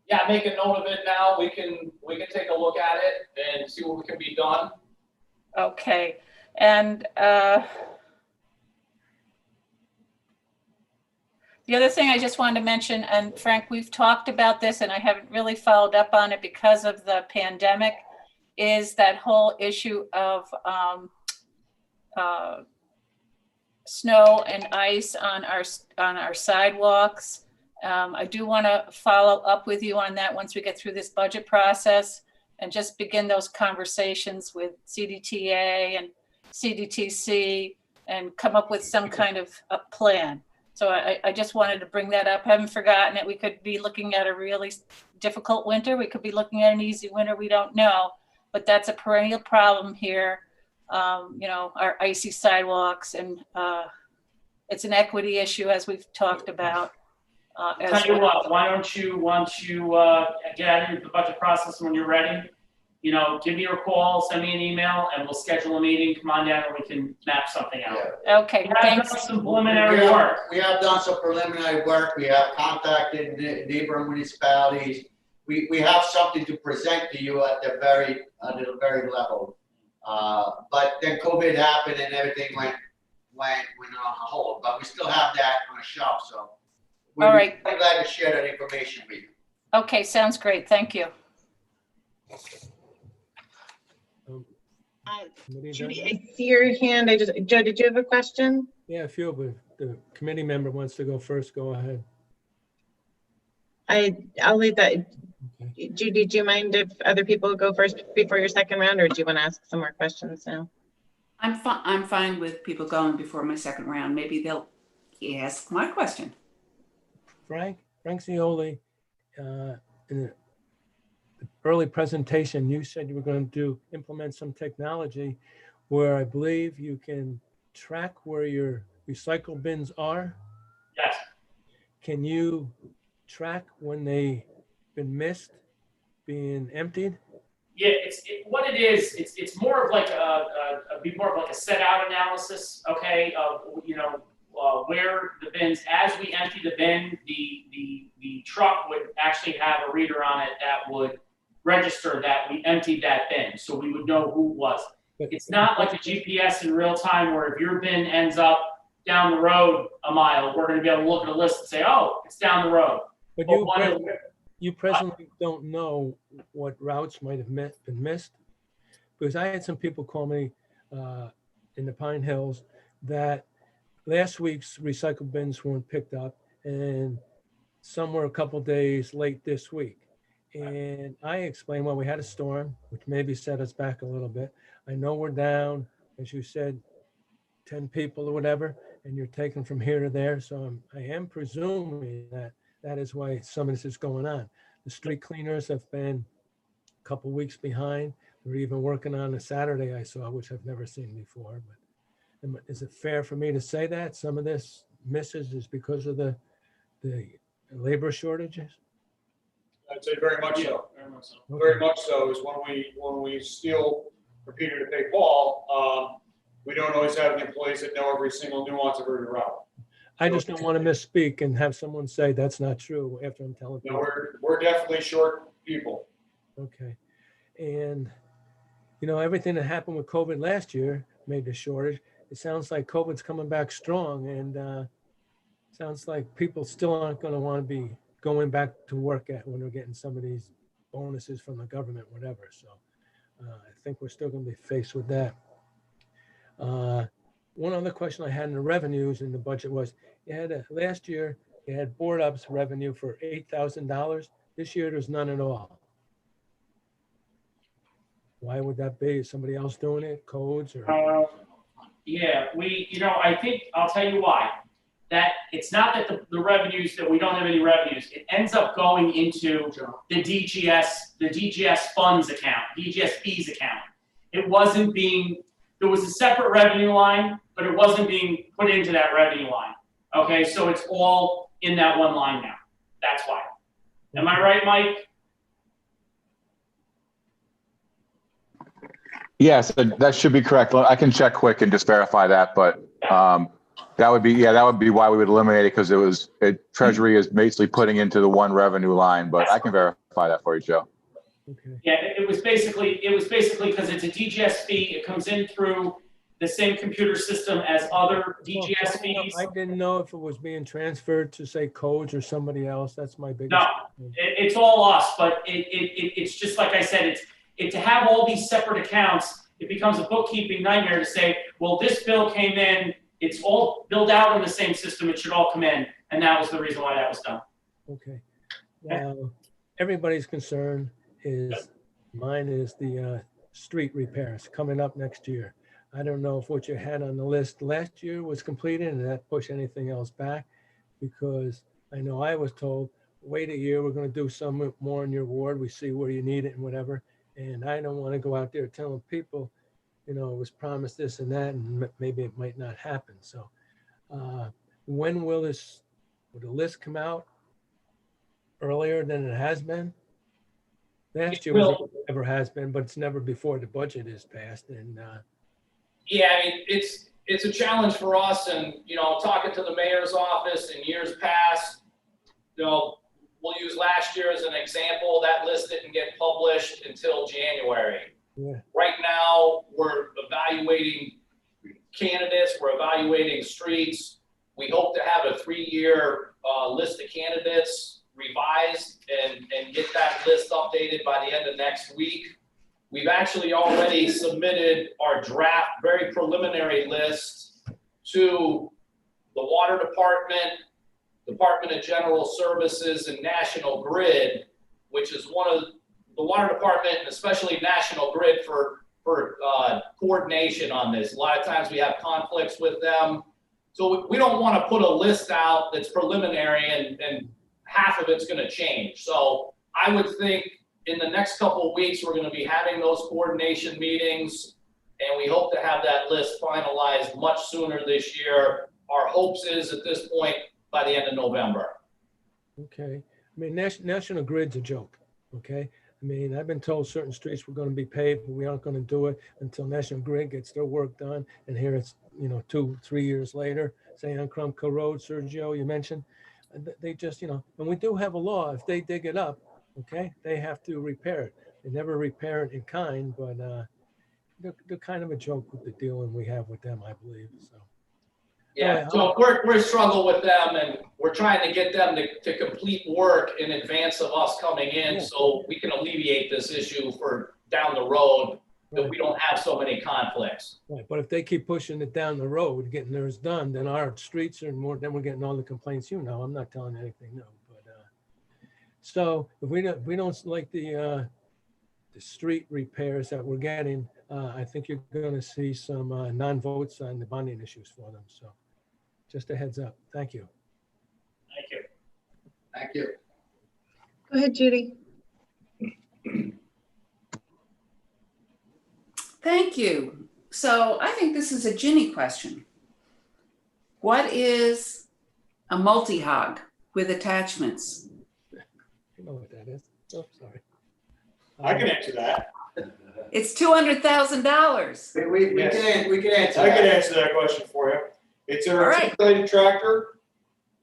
Yeah, make a note of it now. We can take a look at it and see what can be done. Okay, and the other thing I just wanted to mention, and Frank, we've talked about this and I haven't really followed up on it because of the pandemic, is that whole issue of snow and ice on our sidewalks. I do want to follow up with you on that once we get through this budget process and just begin those conversations with CDTA and CDTC and come up with some kind of a plan. So I just wanted to bring that up. I haven't forgotten it. We could be looking at a really difficult winter. We could be looking at an easy winter. We don't know, but that's a perennial problem here. Our icy sidewalks, and it's an equity issue as we've talked about. Tell you what, once you get into the budget process when you're ready, give me a call, send me an email, and we'll schedule a meeting. Come on down and we can map something out. Okay, We have thanks. done some preliminary work. We have done some preliminary work. We have contacted neighboring municipalities. We have something to present to you at the very level. But then COVID happened and everything went on a hold. But we still have that on a shelf, so All right. we're glad to share that information with you. Okay, sounds great. Thank you. Judy, I see your hand. Joe, did you have a question? Yeah, a few, but the committee member wants to go first. Go ahead. I'll leave that. Okay. Judy, do you mind if other people go first before your second round, or do you want to ask some more questions now? I'm fine with people going before my second round. Maybe they'll ask my question. Frank Cioli, in the early presentation, you said you were going to implement some technology where I believe you can track where your recycle bins are. Yes. Can you track when they've been missed, being emptied? Yeah, what it is, it's more of like a set out analysis, okay, of, where the bins, as we empty the bin, the truck would actually have a reader on it that would register that we emptied that bin, so we would know who it was. It's not like a GPS in real time where if your bin ends up down the road a mile, we're gonna be able to look at a list and say, oh, it's down the road. But you presently don't know what routes might have been missed? Because I had some people call me in the Pine Hills that last week's recycle bins weren't picked up and some were a couple days late this week. And I explained, well, we had a storm, which maybe set us back a little bit. I know we're down, as you said, 10 people or whatever, and you're taking from here to there. So I am presuming that is why some of this is going on. The street cleaners have been a couple weeks behind. They're even working on a Saturday I saw, which I've never seen before. But is it fair for me to say that some of this misses is because of the labor shortages? I'd say very much so. Very much so. Okay. Very much so is when we steal for Peter to pay Paul, we don't always have the employees that know every single nuance of every route. I just don't want to misspeak and have someone say that's not true after I'm telling No, people. we're definitely short people. Okay. And, everything that happened with COVID last year made the shortage. It sounds like COVID's coming back strong, and sounds like people still aren't going to want to be going back to work when they're getting some of these bonuses from the government, whatever. So I think we're still going to be faced with that. One other question I had in the revenues in the budget was, last year you had board ups revenue for $8,000. This year there's none at all. Why would that be? Is somebody else doing it? Codes or? Yeah, I think I'll tell you why. That it's not that the revenues, that we don't have any revenues. It ends up going into the DGS funds account, DGS fees account. It wasn't being, there was a separate revenue line, but it wasn't being put into that revenue line. Okay, so it's all in that one line now. That's why. Am I right, Mike? Yes, that should be correct. I can check quick and just verify that, but that would be why we would eliminate it, because Treasury is basically putting into the one revenue line, but I can verify that for you, Joe. Okay. Yeah, it was basically because it's a DGS fee. It comes in through the same computer system as other DGS fees. I didn't know if it was being transferred to, say, codes or somebody else. That's my biggest. No, it's all us, but it's just like I said, to have all these separate accounts, it becomes a bookkeeping nightmare to say, well, this bill came in, it's all billed out in the same system, it should all come in, and that was the reason why that was done. Okay. Now, everybody's concern mine is the street repairs coming up next year. I don't know if what you had on the list last year was completed and that push anything else back, because I know I was told, wait a year, we're going to do some more in your ward. We see where you need it and whatever. And I don't want to go out there telling people, it was promised this and that, and maybe it might not happen. So when will the list come out? Earlier than it has been? Last year never has been, but it's never before the budget is passed. And Yeah, I mean, it's a challenge for us, and talking to the mayor's office in years past, we'll use last year as an example. That list didn't get published until January. Yeah. Right now, we're evaluating candidates, we're evaluating streets. We hope to have a 3-year list of candidates revised and get that list updated by the end of next week. we've actually already submitted our draft, very preliminary list to the Water Department, Department of General Services, and National Grid, which is one of the Water Department, and especially National Grid, for coordination on this. A lot of times we have conflicts with them. So we don't want to put a list out that's preliminary and half of it's going to change. So I would think in the next couple of weeks, we're going to be having those coordination meetings, and we hope to have that list finalized much sooner this year. Our hopes is at this point by the end of November. Okay. I mean, National Grid's a joke, okay? I mean, I've been told certain streets were going to be paved, but we aren't going to do it until National Grid gets their work done. And here it's, 2-3 years later, say on Crumco Road, Sergio, you mentioned, they just, and we do have a law, if they dig it up, okay, they have to repair it. They never repair it in kind, but they're kind of a joke with the dealing we have with them, I believe, so. Yeah, so we're struggling with them, and we're trying to get them to complete work in advance of us coming in, so we can alleviate this issue for down the road, that we don't have so many conflicts. Right, but if they keep pushing it down the road, getting theirs done, then our streets are more, then we're getting all the complaints, I'm not telling you anything new, but, so if we don't like the street repairs that we're getting, I think you're gonna see some non-votes on the bonding issues for them, so just a heads up. Thank you. Thank you. Thank you. Go ahead, Judy. Thank you. So I think this is a Ginny question. What is a multi-hog with attachments? You know what that is. Oh, sorry. I can answer that. It's $200,000. We can answer I that. can answer that question for you. It's an All right. articulated tractor,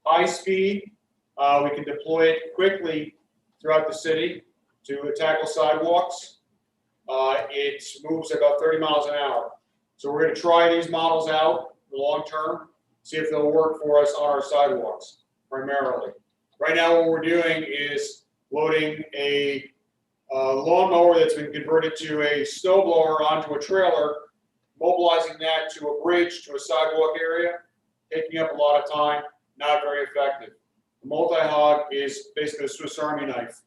high speed. We can deploy it quickly throughout the city to tackle sidewalks. It moves about 30 miles an hour. So we're going to try these models out long term, see if they'll work for us on our sidewalks primarily. Right now, what we're doing is loading a lawnmower that's been converted to a snow blower onto a trailer, mobilizing that to a bridge to a sidewalk area, taking up a lot of time, not very effective. The multi-hog is basically a Swiss Army knife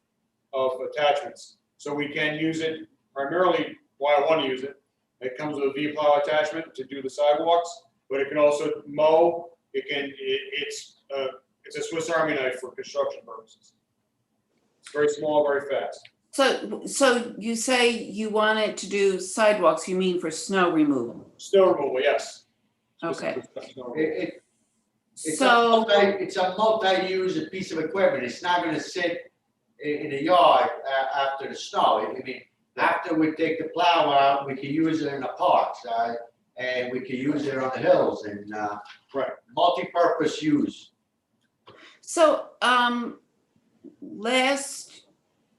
of attachments. So we can use it primarily why I want to use it. It comes with a V-plow attachment to do the sidewalks, but it can also mow. It's a Swiss Army knife for construction purposes. It's very small, very fast. So you say you wanted to do sidewalks, you mean for snow removal? Snow removal, yes. Okay. Snow removal. It's a multi-use piece of equipment. It's not going to sit in the yard after the snow. I mean, after we take the plow out, we can use it in the parks, and we can use it on the hills, and Right. multi-purpose use. So last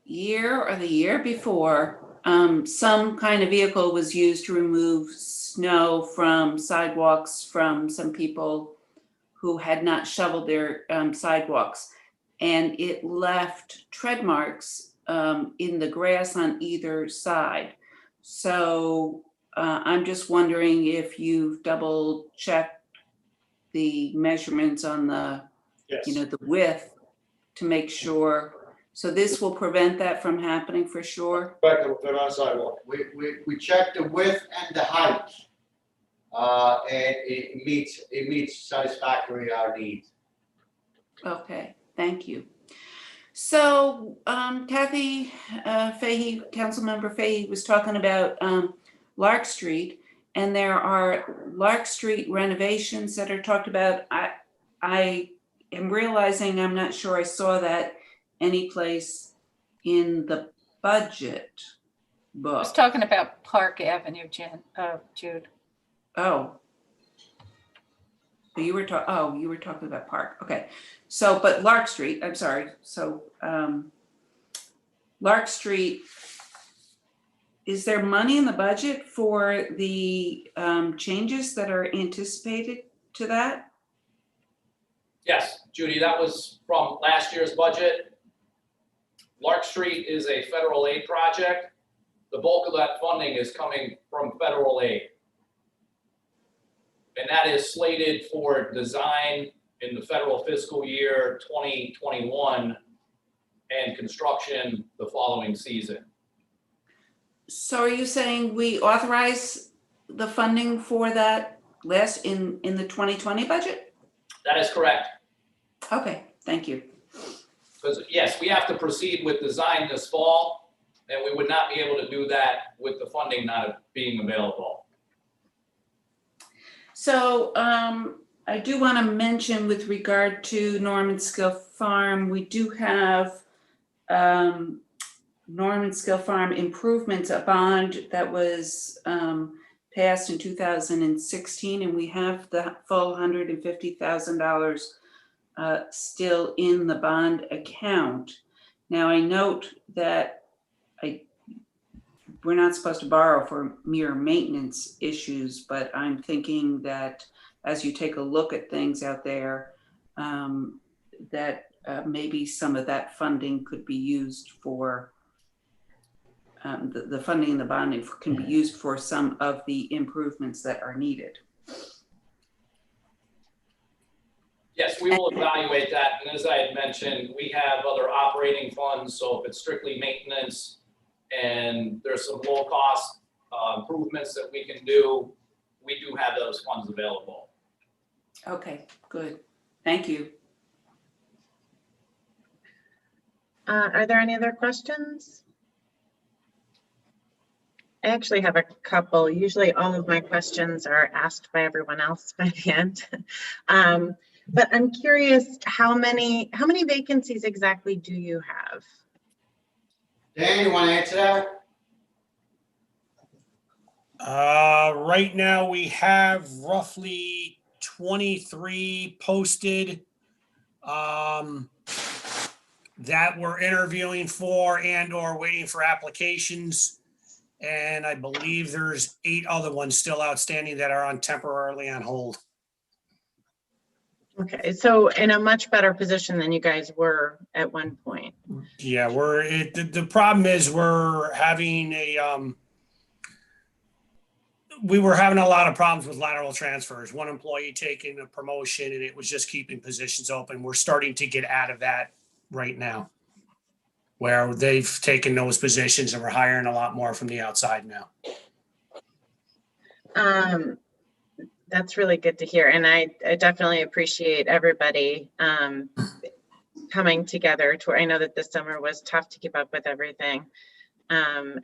year or the year before, some kind of vehicle was used to remove snow from sidewalks from some people who had not shoveled their sidewalks. And it left tread marks in the grass on either side. So I'm just wondering if you've double checked the measurements on the, Yes. the width to make sure. So this will prevent that from happening for sure? Back to fit on a sidewalk. We check the width and the height, and it meets satisfactory our needs. Okay, thank you. So Kathy Fahey, Councilmember Fahey was talking about Lark Street, and there are Lark Street renovations that are talked about. I am realizing I'm not sure I saw that any place in the budget I book. was talking about Park Avenue, Jude. Oh. You were talking about Park. Okay. So, but Lark Street, I'm sorry. So, Lark Street, is there money in the budget for the changes that are anticipated to that? Yes, Judy, that was from last year's budget. Lark Street is a federal aid project. the bulk of that funding is coming from federal aid. And that is slated for design in the federal fiscal year 2021 and construction the following season. So are you saying we authorize the funding for that last in the 2020 budget? That is correct. Okay, thank you. Because yes, we have to proceed with design this fall, and we would not be able to do that with the funding not being available. So I do want to mention with regard to Normanskill Farm, we do have Normanskill Farm improvements, a bond that was passed in 2016, and we have the full $150,000 still in the bond account. Now I note that we're not supposed to borrow for mere maintenance issues, but I'm thinking that as you take a look at things out there, that maybe some of that funding could be used for, the funding in the bonding can be used for some of the improvements that are needed. Yes, we will evaluate that. And as I had mentioned, we have other operating funds. So if it's strictly maintenance and there's some low cost improvements that we can do, we do have those funds available. Okay, good. Thank you. Are there any other questions? I actually have a couple. Usually all of my questions are asked by everyone else by the end. But I'm curious, how many vacancies exactly do you have? Dan, you want to answer that? Right now we have roughly 23 posted that we're interviewing for and or waiting for applications. And I believe there's 8 other ones still outstanding that are temporarily on hold. Okay, so in a much better position than you guys were at one point. Yeah, the problem is we're having we were having a lot of problems with lateral transfers. One employee taking a promotion and it was just keeping positions open. We're starting to get out of that right now, where they've taken those positions and we're hiring a lot more from the outside now. That's really good to hear. And I definitely appreciate everybody coming together I know that this summer was tough to keep up with everything. And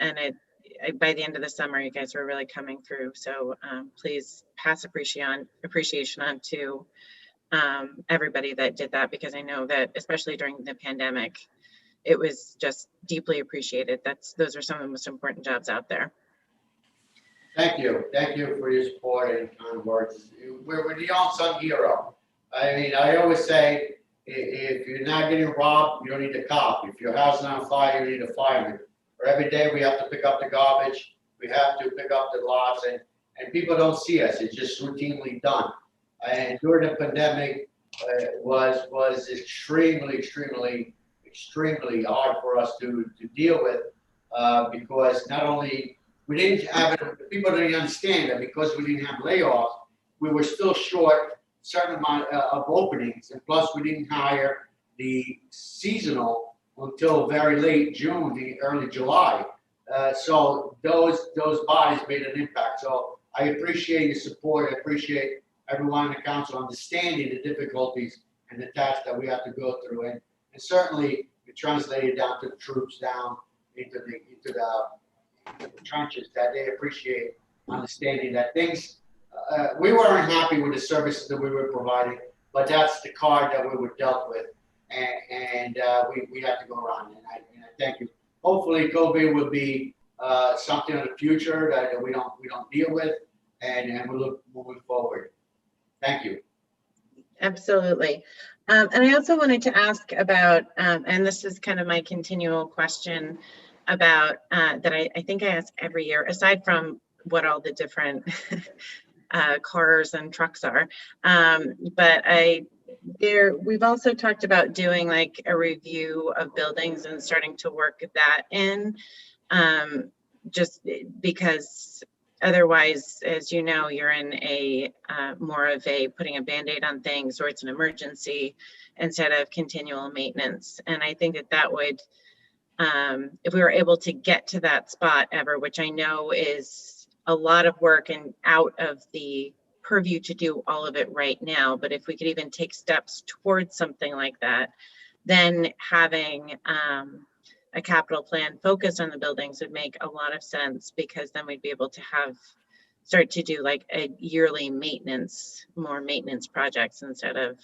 by the end of the summer, you guys were really coming through. So please pass appreciation on to everybody that did that, because I know that especially during the pandemic, it was just deeply appreciated. Those are some of the most important jobs out there. Thank you for your support and kind words. We're the unsung hero. I mean, I always say, if you're not getting robbed, you don't need a cop. If your house is on fire, you need a fireman. Or every day we have to pick up the garbage, we have to pick up the lots, and people don't see us. It's just routinely done. And during the pandemic, was extremely hard for us to deal with, because not only we didn't have it, people didn't understand that because we didn't have layoffs, we were still short a certain amount of openings, and plus we didn't hire the seasonal until very late June, the early July. So those bodies made an impact. So I appreciate your support. I appreciate everyone in the council understanding the difficulties and the tasks that we have to go through, and certainly it translated down to the troops down into the trenches, that they appreciate understanding that things, we weren't happy with the services that we were providing, but that's the card that we were dealt with, and we had to go around, and I thank you. Hopefully COVID will be something in the future that we don't deal with, and we look moving forward. Thank you. Absolutely. And I also wanted to ask about, and this is kind of my continual question about that I think I ask every year, aside from what all the different cars and trucks are. But we've also talked about doing like a review of buildings and starting to work that in. just because otherwise, as you know, you're in a more of a putting a Band-Aid on things, or it's an emergency instead of continual maintenance. And I think that that would, if we were able to get to that spot ever, which I know is a lot of work and out of the purview to do all of it right now, but if we could even take steps towards something like that, then having a capital plan focused on the buildings would make a lot of sense, because then we'd be able to start to do like a yearly maintenance, more maintenance projects, instead of,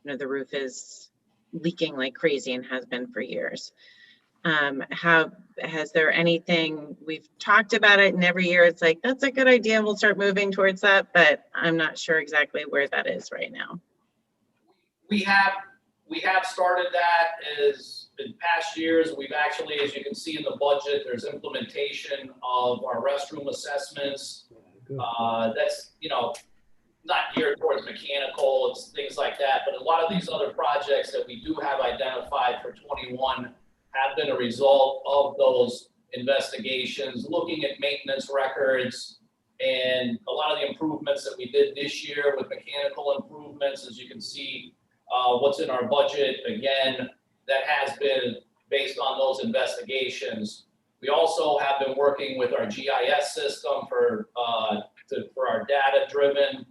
the roof is leaking like crazy and has been for years. Has there anything, we've talked about it, and every year it's like, that's a good idea, we'll start moving towards that, but I'm not sure exactly where that is right now. We have started that as in past years. We've actually, as you can see in the budget, there's implementation of our restroom assessments. That's, not geared towards mechanical, it's things like that, but a lot of these other projects that we do have identified for 21 have been a result of those investigations, looking at maintenance records, and a lot of the improvements that we did this year with mechanical improvements, as you can see, what's in our budget, again, that has been based on those investigations. We also have been working with our GIS system for our data-driven,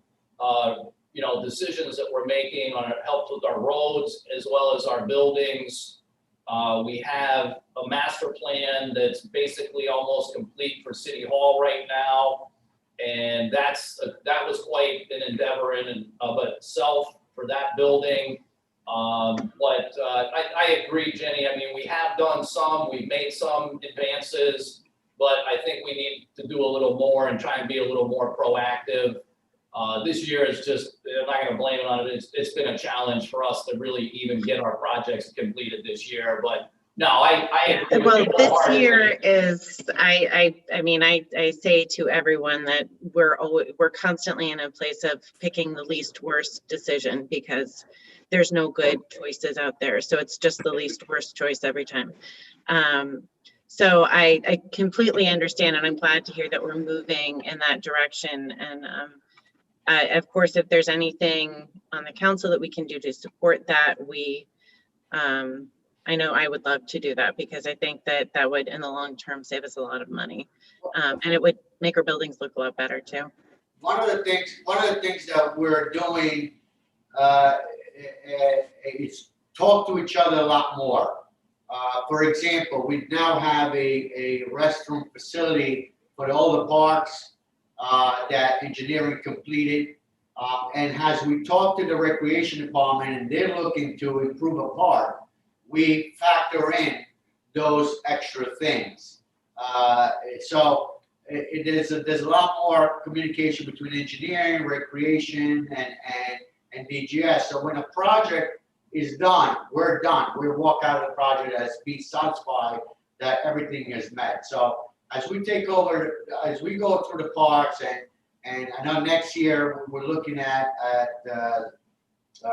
decisions that we're making on helps with our roads as well as our buildings. We have a master plan that's basically almost complete for City Hall right now, and that was quite an endeavor in of itself for that building. But I agree, Jenny. I mean, we have done some, we've made some advances, but I think we need to do a little more and try and be a little more proactive. This year is just, I'm not going to blame it on it. It's been a challenge for us to really even get our projects completed this year. But no, I agree with Well, you this wholeheartedly. year is, I say to everyone that we're constantly in a place of picking the least worst decision, because there's no good choices out there. So it's just the least worst choice every time. So I completely understand, and I'm glad to hear that we're moving in that direction. And of course, if there's anything on the council that we can do to support that, I know I would love to do that, because I think that would, in the long term, save us a lot of money. And it would make our buildings look a lot better too. One of the things that we're doing is talk to each other a lot more. For example, we now have a restroom facility for all the parks that engineering completed. And as we talk to the recreation department and they're looking to improve a park, we factor in those extra things. So there's a lot more communication between engineering, recreation, and DGS. So when a project is done, we're done. We walk out of the project as being satisfied that everything is met. So as we take over, as we go through the parks, and I know next year we're looking at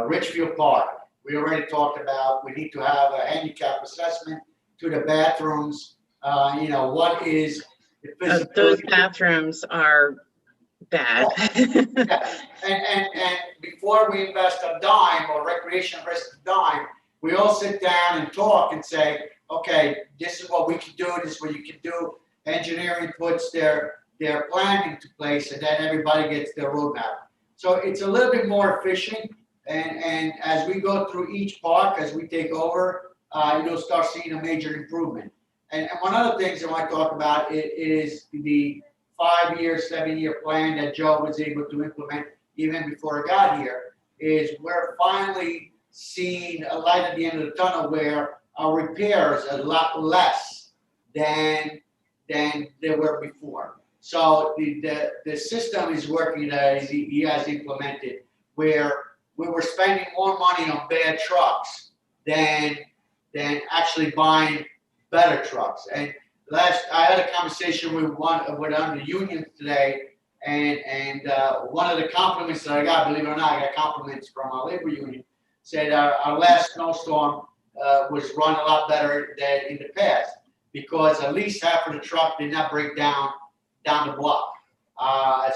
Richfield Park. We already talked about, we need to have a handicap assessment to the bathrooms. What is the physical. Those bathrooms are bad. Yeah. And before we invest a dime, or recreation invests a dime, we all sit down and talk and say, okay, this is what we can do, this is what you can do. Engineering puts their plan into place, and then everybody gets their roadmap. So it's a little bit more efficient, and as we go through each park, as we take over, you'll start seeing a major improvement. And one of the things I want to talk about is the 5-year, 7-year plan that Joe was able to implement even before I got here. Is we're finally seeing a light at the end of the tunnel, where our repairs are a lot less than they were before. So the system is working as he has implemented, where we were spending more money on bad trucks than actually buying better trucks. And I had a conversation with one of the unions today, and one of the compliments that I got, believe it or not, I got compliments from our labor union, said our last snowstorm was run a lot better than in the past. because at least half of the truck did not break down the block.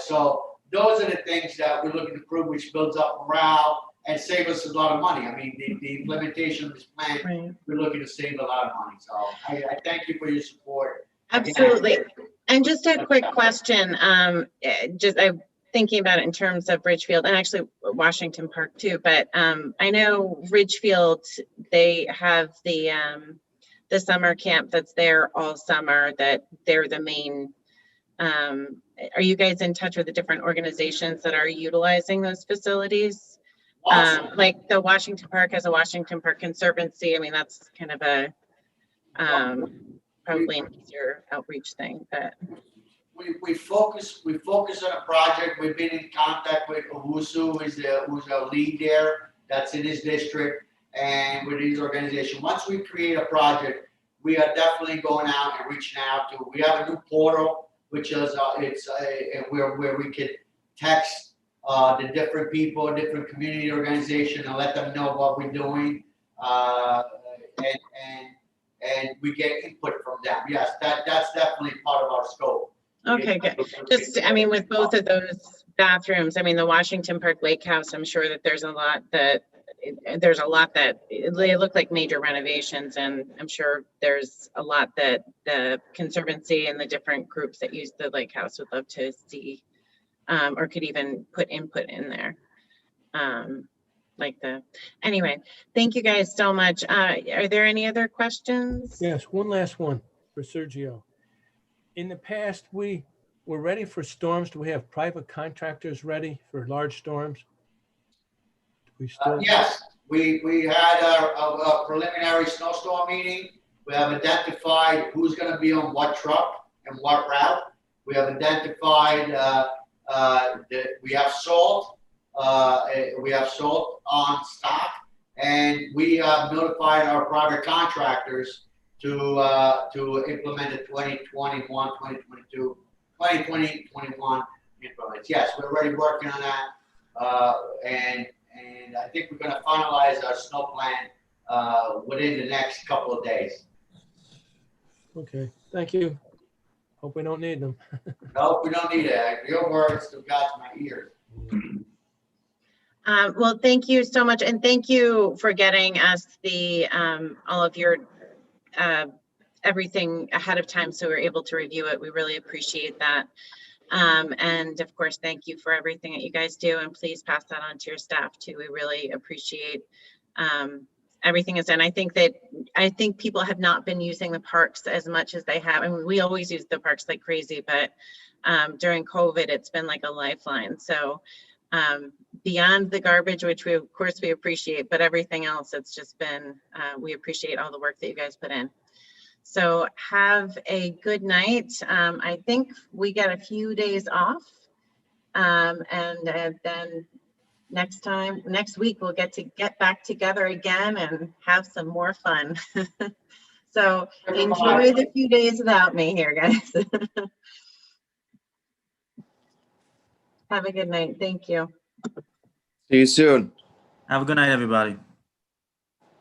So those are the things that we're looking to improve, which builds up morale and save us a lot of money. I mean, the implementation of this plan, Right. we're looking to save a lot of money. So I thank you for your support. Absolutely. And just a quick question, I'm thinking about it in terms of Ridgefield and actually Washington Park too, but I know Ridgefield, they have the summer camp that's there all summer, that they're the main, are you guys in touch with the different organizations that are utilizing those facilities? Like the Washington Park has a Washington Park Conservancy. I mean, that's kind of a probably an easier outreach thing, but. We focus on a project. We've been in contact with Owusu, who's our lead there. That's in his district, and with his organization. Once we create a project, we are definitely going out and reaching out to. We have a new portal, which is where we can text the different people, different community organizations, and let them know what we're doing, and we get input from them. Yes, that's definitely part of our scope. Okay, good. Just, I mean, with both of those bathrooms, I mean, the Washington Park Lake House, I'm sure that there's a lot that they look like major renovations, and I'm sure there's a lot that the Conservancy and the different groups that use the lake house would love to see, or could even put input in there. Anyway, thank you guys so much. Are there any other questions? Yes, one last one for Sergio. In the past, we were ready for storms. Do we have private contractors ready for large storms? Yes, we had a preliminary snowstorm meeting. We have identified who's going to be on what truck and what route. We have identified that we have salt. We have salt on stock, and we have notified our private contractors to implement the 2021, 2022, 2020, 21 implements. Yes, we're already working on that, and I think we're going to finalize our snow plan within the next couple of days. Okay, thank you. Hope we don't need them. No, we don't need it. Your words still got to my ears. Well, thank you so much, and thank you for getting us the all of your everything ahead of time, so we're able to review it. We really appreciate that. And of course, thank you for everything that you guys do, and please pass that on to your staff too. We really appreciate everything is done. I think people have not been using the parks as much as they have. I mean, we always use the parks like crazy, but during COVID, it's been like a lifeline. So beyond the garbage, which we of course we appreciate, but everything else, it's just been, we appreciate all the work that you guys put in. So have a good night. I think we get a few days off, and then next week we'll get back together again and have some more fun. So enjoy the few days without me here, guys. Have a good night. Thank you. See you soon. Have a good night, everybody.